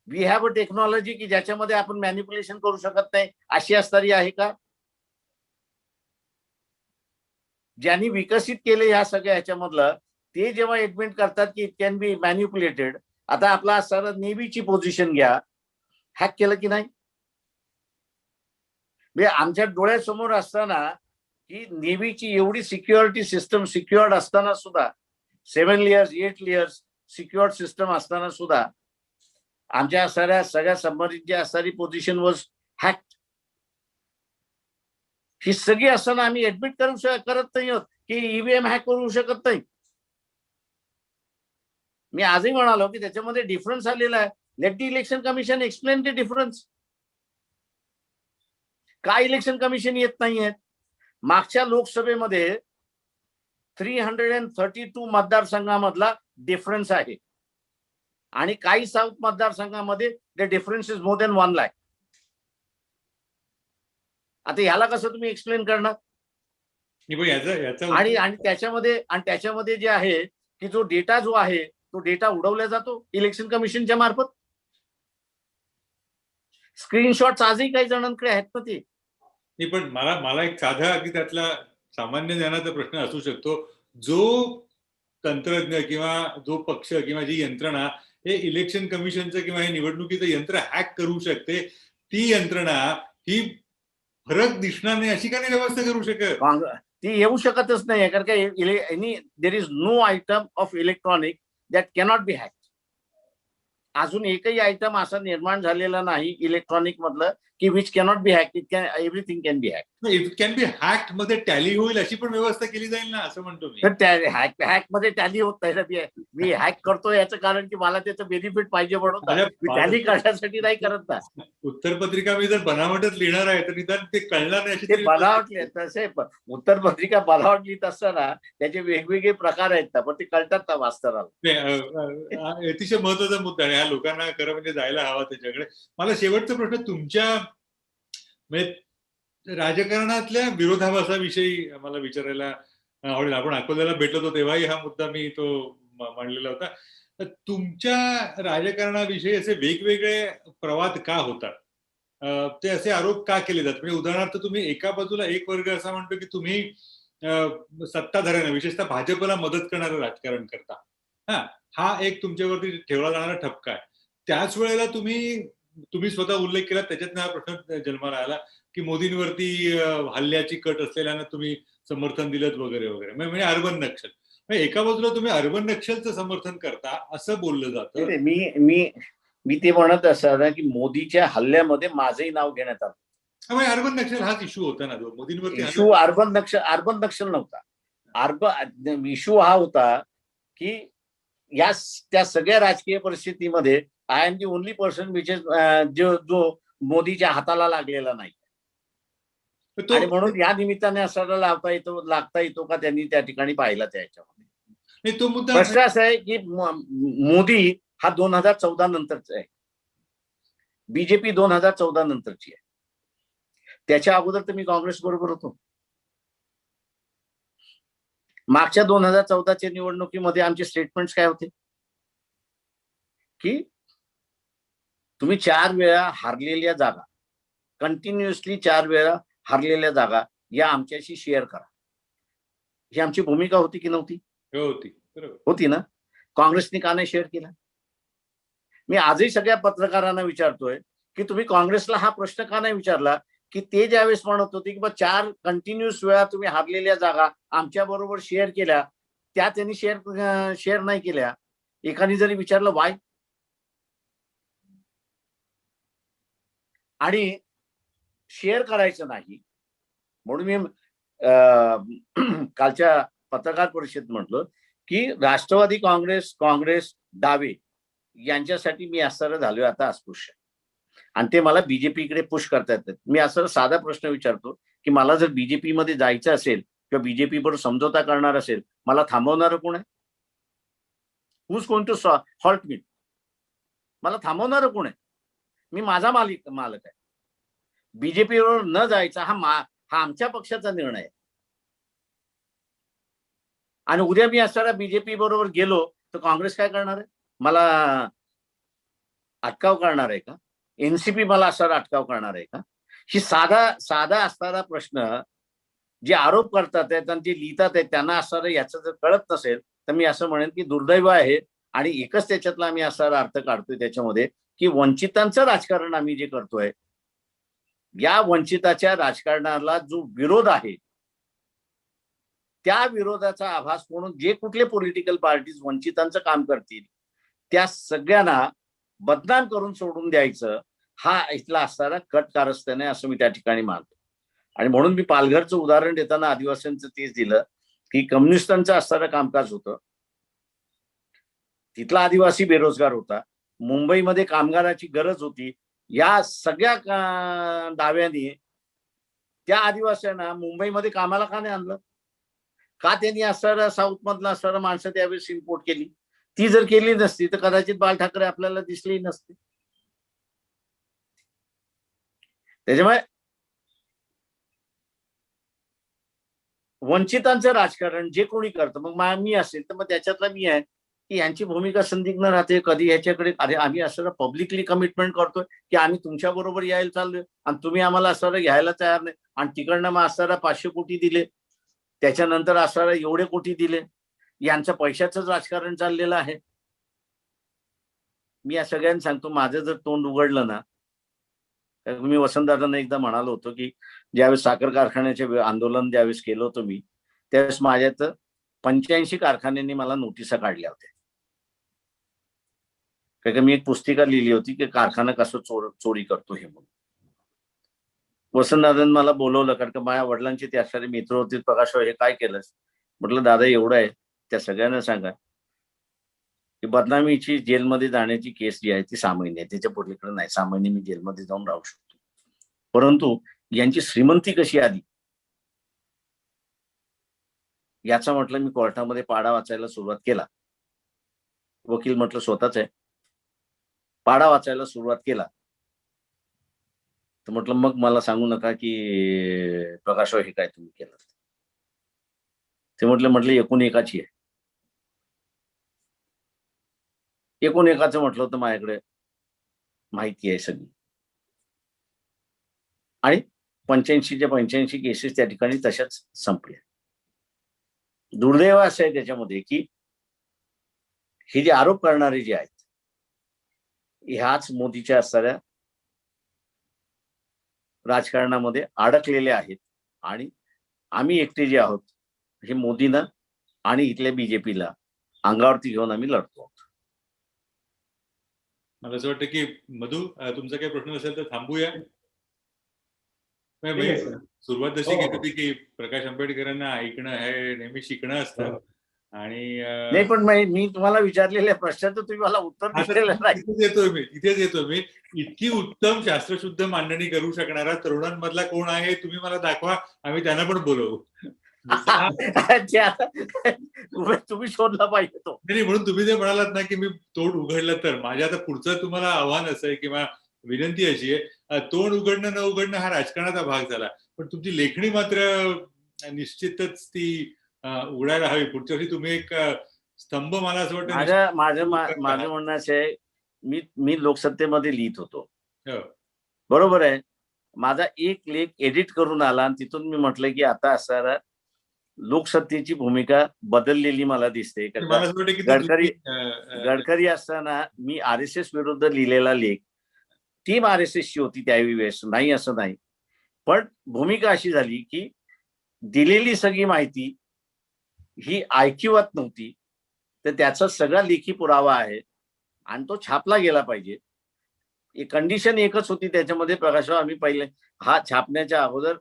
वी हॅव अ टेक्नॉलॉजी की ज्याच्यामध्ये आपण मॅन्युप्युलेशन करू शकत नाही अशी असणारी आहे का? ज्यांनी विकसित केले ह्या सगळ्या ह्याच्यामधलं, ते जेव्हा ऍडमिट करतात की इट कॅन बी मॅन्युप्युलेटेड. आता आपला असणारा नेव्हीची पोझिशन घ्या, हॅक केलं की नाही? म्हणजे आमच्या डोळ्यासमोर असताना की नेव्हीची एवढी सिक्युरिटी सिस्टम सिक्युअर्ड असताना सुद्धा, 7 लेयर्स 8 लेयर्स सिक्युअर्ड सिस्टम असताना सुद्धा आमच्या सगळ्या सबमरीनची असणारी पोझिशन वॉज हॅक्ड. ही सगळी असताना आम्ही ऍडमिट करत नाही आहोत की ईव्हीएम हॅक करू शकत नाही. मी आजही म्हणालो की त्याच्यामध्ये डिफरन्स आलेला आहे. Let the election commission explain the difference. का इलेक्शन कमिशन येत नाहीये? मागच्या लोकसभेमध्ये 332 मतदारसंघामधला डिफरन्स आहे आणि काही साऊथ मतदारसंघामध्ये the difference is more than 1 lakh. आता ह्याला कसं तुम्ही एक्सप्लेन करणार? आणि त्याच्यामध्ये जे आहे की जो डेटा जो आहे तो डेटा उडवला जातो इलेक्शन कमिशनच्या मार्फत. स्क्रीनशॉट्स आजही काही जणांकडे आहेत ना ते. पण मला एक साधा अगदी त्यातला सामान्य ज्ञानाचा प्रश्न असू शकतो. जो तंत्रज्ञ किंवा जो पक्ष किंवा जी यंत्रणा हे इलेक्शन कमिशनचं किंवा हे निवडणुकीचं यंत्र हॅक करू शकते, ती यंत्रणा ही फरक दिसणार नाही अशी का नाही व्यवस्था करू शकत? ती येऊ शकतच नाही, कारण का there is no item of electronic that cannot be hack. अजून एकही आयटम असा निर्माण झालेला नाही इलेक्ट्रॉनिक मधलं की which cannot be hack. Everything can be hack. It can be hack मध्ये टॅली होईल अशी पण व्यवस्था केली जाईल ना, असं म्हणतो मी. तर हॅक मध्ये टॅली होत नाही. मी हॅक करतो याचं कारण की मला त्याचं बेनिफिट पाहिजे म्हणून टॅली करण्यासाठी नाही करत ना. उत्तरपत्रिका मी जर बनावटच लिहिणार आहे तर निदान ते कळणार नाही. ते बनावट लिहित तसे उत्तरपत्रिका बनावट लिहित असताना त्याचे वेगवेगळे प्रकार आहेत ना, पण ते कळतात ना वाचताना. अतिशय महत्वाचा मुद्दा आहे. ह्या लोकांना खरं म्हणजे जायला हवा त्याच्याकडे. मला शेवटचा प्रश्न तुमच्या म्हणजे राजकारणातल्या विरोधाभासाविषयी मला विचारायला आवडेल. आपण अकोल्याला भेटलो होतो तेव्हाही हा मुद्दा मी तो मांडलेला होता. तुमच्या राजकारणाविषयी असे वेगवेगळे प्रवाद का होतात? ते असे आरोप का केले जातात? म्हणजे उदाहरणार्थ तुम्ही एका बाजूला एक वर्ग असा म्हणतो की तुम्ही सत्ताधाऱ्यांना विशेषतः भाजपला मदत करणारं राजकारण करता. हा एक तुमच्यावरती ठेवला जाणारा ठपका आहे. त्याच वेळेला तुम्ही स्वतः उल्लेख केला, त्याच्यात हा प्रश्न जन्माला आला की मोदींवरती हल्ल्याची कट असलेल्यांना तुम्ही समर्थन दिलं वगैरे वगैरे. म्हणजे अर्बन नक्षल. एका बाजूला तुम्ही अर्बन नक्षलचं समर्थन करता असं बोललं जातं. मी ते म्हणत असताना की मोदीच्या हल्ल्यामध्ये माझंही नाव घेण्यात आलं. अर्बन नक्षल हाच इश्यू होता ना, मोदींवरती इश्यू अर्बन नक्षल नव्हता. इश्यू हा होता की त्या सगळ्या राजकीय परिस्थितीमध्ये I am the only person which is जो मोदीच्या हाताला लागलेला नाही. तो आणि म्हणून या निमित्ताने असायला लागता येतो का त्यांनी त्या ठिकाणी पाहिला त्याच्यामध्ये. नाही, तो मुद्दा प्रश्न असा आहे की मोदी हा 2014 नंतरचा आहे, बीजेपी 2014 नंतरची आहे. त्याच्या अगोदर तर मी काँग्रेस बरोबर होतो. मागच्या 2014च्या निवडणुकीमध्ये आमचे स्टेटमेंट्स काय होते की तुम्ही 4 वेळा हारलेल्या जागा, कंटिन्युअसली 4 वेळा हारलेल्या जागा या आमच्याशी शेअर करा. ही आमची भूमिका होती की नव्हती? होती, बरोबर होती ना. काँग्रेसने का नाही शेअर केला? मी आजही सगळ्या पत्रकारांना विचारतोय की तुम्ही काँग्रेसला हा प्रश्न का नाही विचारला की ते ज्यावेळेस म्हणत होते की 4 कंटिन्युअस वेळा तुम्ही हारलेल्या जागा आमच्या बरोबर शेअर केल्या, त्या त्यांनी शेअर नाही केल्या. एकाने जरी विचारलं वाय, आणि शेअर करायचं नाही म्हणून मी कालच्या पत्रकार परिषदेत म्हटलं की राष्ट्रवादी काँग्रेस डावे यांच्यासाठी मी असं झालोय आता अस्पृश्य, आणि ते मला बीजेपीकडे पुश करता येतात. मी असं साधा प्रश्न विचारतो की मला जर बीजेपी मध्ये जायचं असेल किंवा बीजेपी बरोबर समझोता करणार असेल, मला थांबवणारं कोण आहे? हु इज गोइंग टू हॉल्ट मी? मला थांबवणारं कोण आहे? मी माझा मालक आहे. बीजेपी बरोबर न जायचा हा आमच्या पक्षाचा निर्णय आहे. आणि उद्या मी असताना बीजेपी बरोबर गेलो तर काँग्रेस काय करणार आहे? मला अटकाव करणार आहे का? एनसीपी मला असणारा अटकाव करणार आहे का? ही साधा असणारा प्रश्न जे आरोप करतात आहेत आणि जे लिहितात आहेत त्यांना असणारं याचं जर कळत नसेल तर मी असं म्हणेन की दुर्दैव आहे. आणि एकच त्याच्यातला आम्ही असा अर्थ काढतोय त्याच्यामध्ये की वंचितांचं राजकारण आम्ही जे करतोय, या वंचिताच्या राजकारणाला जो विरोध आहे त्या विरोधाचा आभास म्हणून जे कुठले पॉलिटिकल पार्टीज वंचितांचं काम करतील त्या सगळ्यांना बदनाम करून सोडून द्यायचं, हा इथला असणारा कट कारस्थान आहे असं मी त्या ठिकाणी मानतो. आणि म्हणून मी पालघरचं उदाहरण देताना आदिवासींचं तेच दिलं की कम्युनिस्टांचं असणारं कामकाज होतं, तिथला आदिवासी बेरोजगार होता, मुंबईमध्ये कामगाराची गरज होती. या सगळ्या डाव्यांनी त्या आदिवासींना मुंबईमध्ये कामाला का नाही आणलं? का त्यांनी असणारं साऊथ मधलं असणारं माणसं त्यावेळेस इम्पोर्ट केली? ती जर केली नसती तर कदाचित बाळ ठाकरे आपल्याला दिसलेही नसते. त्याच्यामुळे वंचितांचं राजकारण जे कोणी करतं, मग मी असेल तर मग त्याच्यातला मी आहे की यांची भूमिका संदिग्ध राहते. कधी ह्याच्याकडे अरे आम्ही असं पब्लिकली कमिटमेंट करतोय की आम्ही तुमच्या बरोबर यायला चाललोय आणि तुम्ही आम्हाला असं घ्यायला तयार नाही, आणि तिकडनं मग असणारा 500 कोटी दिले, त्याच्यानंतर असणारा एवढे कोटी दिले, यांचं पैशाचंच राजकारण चाललेलं आहे. मी या सगळ्यांना सांगतो, माझं जर तोंड उघडलं ना, मी वसंतदादांना एकदा म्हणालो होतो की ज्यावेळेस साखर कारखान्याचे आंदोलन ज्यावेळेस केलं होतं मी, त्यावेळेस माझ्यात 85 कारखान्यांनी मला नोटिसा काढल्या होत्या. कारण मी एक पुस्तिका लिहिली होती की कारखाना कसं चोरी करतो हे म्हणून. वसंतदादांनी मला बोलवलं कारण का माझ्या वडिलांचे ते असणारे मित्र होते. प्रकाश हे काय केलंस? म्हटलं दादा एवढं आहे, त्या सगळ्यांना सांगा की बदनामीची जेलमध्ये जाण्याची केस जी आहे ती 6 महिने आहे, त्याच्या पलीकडे नाही. 6 महिने मी जेलमध्ये जाऊन राहू शकतो, परंतु यांची श्रीमंती कशी आली याचा म्हटलं मी कोर्टामध्ये पाडा वाचायला सुरुवात केला. वकील म्हटलं स्वतःच आहे. पाडा वाचायला सुरुवात केला तर म्हटलं मग मला सांगू नका की प्रकाशराव हे काय तुम्ही केलं. ते म्हटलं एकूण एकाची आहे. एकूण एकाचं म्हटलं होतं माझ्याकडे माहिती आहे सगळी, आणि 85च्या 85 केसेस त्या ठिकाणी तशाच संपल्या. दुर्दैव असं आहे त्याच्यामध्ये की हे जे आरोप करणारे जे आहेत ह्याच मोदीच्या असणाऱ्या राजकारणामध्ये अडकलेले आहेत, आणि आम्ही एकटे जे आहोत हे मोदींना आणि इथल्या बीजेपीला अंगावरती घेऊन आम्ही लढतो आहोत. मला असं वाटतं की मधू, तुमचा काही प्रश्न असेल तर थांबूया. ठीक आहे, सर. सुरुवात जशी हो, हो. केली होती की प्रकाश आंबेडकरांना ऐकणं हे नेहमी शिकणं असतं, आणि नाही, पण मी तुम्हाला विचारलेल्या प्रश्नाचं तुम्ही मला उत्तर दिलेलं नाही. तिथेच येतो मी. इतकी उत्तम शास्त्रशुद्ध मांडणी करू शकणारा तरुणांमधला कोण आहे तुम्ही मला दाखवा, आम्ही त्यांना पण बोलवू. तुम्ही शोधला पाहिजे तो. नाही, म्हणून तुम्ही जे म्हणालात ना की मी तोंड उघडलं तर, माझ्या आता पुढचं तुम्हाला आव्हान असं आहे किंवा विनंती अशी आहे, तोंड उघडणं न उघडणं हा राजकारणाचा भाग झाला, पण तुमची लेखणी मात्र निश्चितच ती उघडायला हवी. पुढच्या वर्षी तुम्ही एक स्तंभ, मला असं वाटतं माझं म्हणणं असं आहे, मी लोकसत्तेमध्ये लिहित होतो, हो. बरोबर आहे. माझा एक लेख एडिट करून आला आणि तिथून मी म्हटलं की आता असणारा लोकसत्तेची भूमिका बदललेली मला दिसते. गडकरी असताना मी RSS विरुद्ध लिहिलेला लेख, टीम RSS ची होती त्यावेळेस, नाही असं नाही, पण भूमिका अशी झाली की दिलेली सगळी माहिती ही ऐकिवात नव्हती, तर त्याचा सगळा लेखी पुरावा आहे आणि तो छापला गेला पाहिजे. कंडिशन एकच होती त्याच्यामध्ये, प्रकाशराव, आम्ही पहिले हा छापण्याच्या अगोदर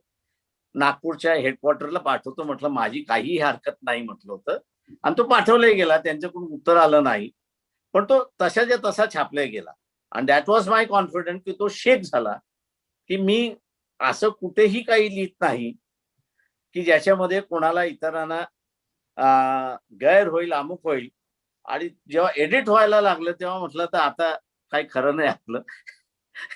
नागपूरच्या हेडक्वार्टरला पाठवतो म्हटलं, माझी काहीही हरकत नाही म्हटलं होतं, आणि तो पाठवलाही गेला. त्यांच्याकडून उत्तर आलं नाही, पण तो तशाच्या तसा छापला गेला. आणि दॅट वॉज माय कॉन्फिडन्स की तो शेक झाला की मी असं कुठेही काही लिहित नाही की ज्याच्यामध्ये कोणाला इतरांना गैर होईल, अमुक होईल. आणि जेव्हा एडिट व्हायला लागलं तेव्हा म्हटलं तर आता काही खरं नाही, आपलं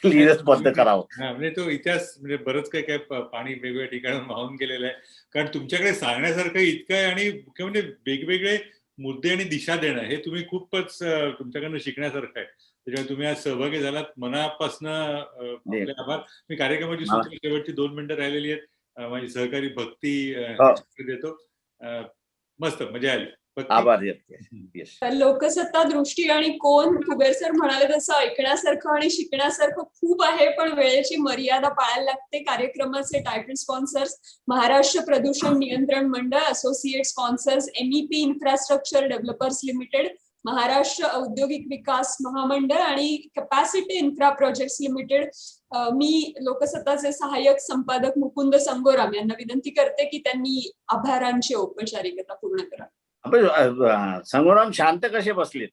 लिहिणंच बंद करावं. म्हणजे तो इतिहास, म्हणजे बरंच काही पाणी वेगवेगळ्या ठिकाणी वाहून गेलेलं आहे, कारण तुमच्याकडे सांगण्यासारखं इतकं आहे आणि मुख्य म्हणजे वेगवेगळे मुद्दे आणि दिशा देणं, हे तुम्ही खूपच तुमच्याकडनं शिकण्यासारखं आहे. त्याच्यामुळे तुम्ही आज सहभागी झालात, मनापासून आपले आभार. मी कार्यक्रमाची सूचना शेवटची 2 मिनिटं राहिलेली आहेत, माझी सहकारी भक्ती देतो. मस्त मजा आली. आभार. लोकसत्ता, दृष्टी आणि कोण, कुबेर सर म्हणाले तसं ऐकण्यासारखं आणि शिकण्यासारखं खूप आहे, पण वेळेची मर्यादा पाळायला लागते. कार्यक्रमाचे टायटल स्पॉन्सर्स महाराष्ट्र प्रदूषण नियंत्रण मंडळ, associate sponsors MEP infrastructure developers limited, Maharashtra औद्योगिक विकास महामंडळ आणि कॅपॅसिटी इन्फ्रा प्रोजेक्ट्स लिमिटेड. मी लोकसत्ताचे सहाय्यक संपादक मुकुंद संगोराम यांना विनंती करते की त्यांनी आभारांची औपचारिकता पूर्ण करा. संगोराम शांत कसे बसलेत?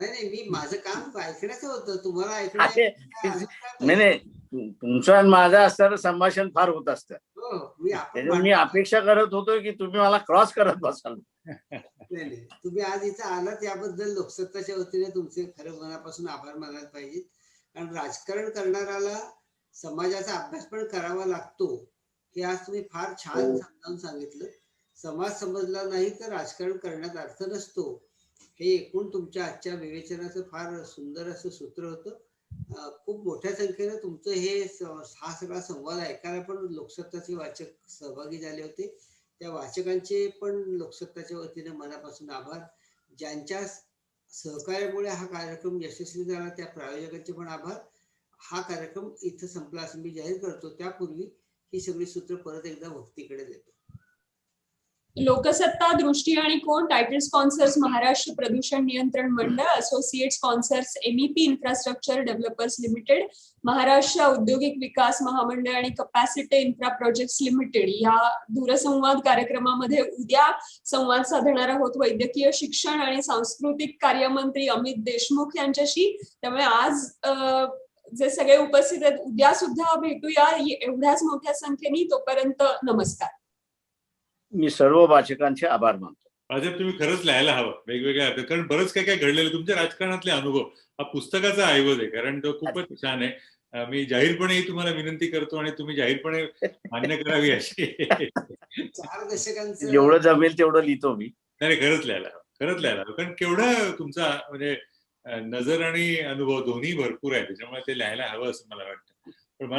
नाही, मी माझं काम ऐकण्याचं होतं, तुम्हाला ऐकण्याचं नाही, तुमचं आणि माझं असणारं संभाषण फार होत असतं. मी अपेक्षा करत होतो की तुम्ही मला क्रॉस करत बसाल. नाही, तुम्ही आज इथं आलात याबद्दल लोकसत्ताच्या वतीने तुमचे खरं मनापासून आभार मानायला पाहिजेत. कारण राजकारण करणाऱ्याला समाजाचा अभ्यास पण करावा लागतो, हे आज तुम्ही फार छान समजावून सांगितलं. समाज समजला नाही तर राजकारण करण्यात अर्थ नसतो, हे एकूण तुमच्या आजच्या विवेचनाचं फार सुंदर असं सूत्र होतं. खूप मोठ्या संख्येने तुमचं हा सगळा संवाद ऐकायला पण लोकसत्ताचे वाचक सहभागी झाले होते. त्या वाचकांचे पण लोकसत्ताच्या वतीने मनापासून आभार. ज्यांच्या सहकार्यामुळे हा कार्यक्रम यशस्वी झाला त्या प्रायोजकांचे पण आभार. हा कार्यक्रम इथं संपला असं मी जाहीर करतो. त्यापूर्वी ही सगळी सूत्र परत एकदा भक्तीकडे देतो. लोकसत्ता, दृष्टी आणि कोण, टायटल स्पॉन्सर्स महाराष्ट्र प्रदूषण नियंत्रण मंडळ, associate sponsors MEP infrastructure developers limited, Maharashtra औद्योगिक विकास महामंडळ आणि कॅपॅसिटी इन्फ्रा प्रोजेक्ट्स लिमिटेड या दूरसंवाद कार्यक्रमामध्ये उद्या संवाद साधणार आहोत वैद्यकीय शिक्षण आणि सांस्कृतिक कार्यमंत्री अमित देशमुख यांच्याशी. त्यामुळे आज जे सगळे उपस्थित आहेत, उद्या सुद्धा भेटूया एवढ्याच मोठ्या संख्येने. तोपर्यंत नमस्कार. मी सर्व वाचकांचे आभार मानतो. राजब, तुम्ही खरंच लिहायला हवं वेगवेगळ्या अर्थात, कारण बरंच काय काय घडलेलं तुमच्या राजकारणातले अनुभव हा पुस्तकाचा ऐवज आहे, कारण तो खूपच छान आहे. मी जाहीरपणे तुम्हाला विनंती करतो आणि तुम्ही जाहीरपणे मान्य करावी अशी. 4 दशकांचं जेवढं जमेल तेवढं लिहितो मी. नाही, खरंच लिहायला हवं, कारण केवढा तुमचा म्हणजे नजर आणि अनुभव दोन्ही भरपूर आहे, त्याच्यामुळे ते लिहायला हवं असं मला वाटतं. पण मला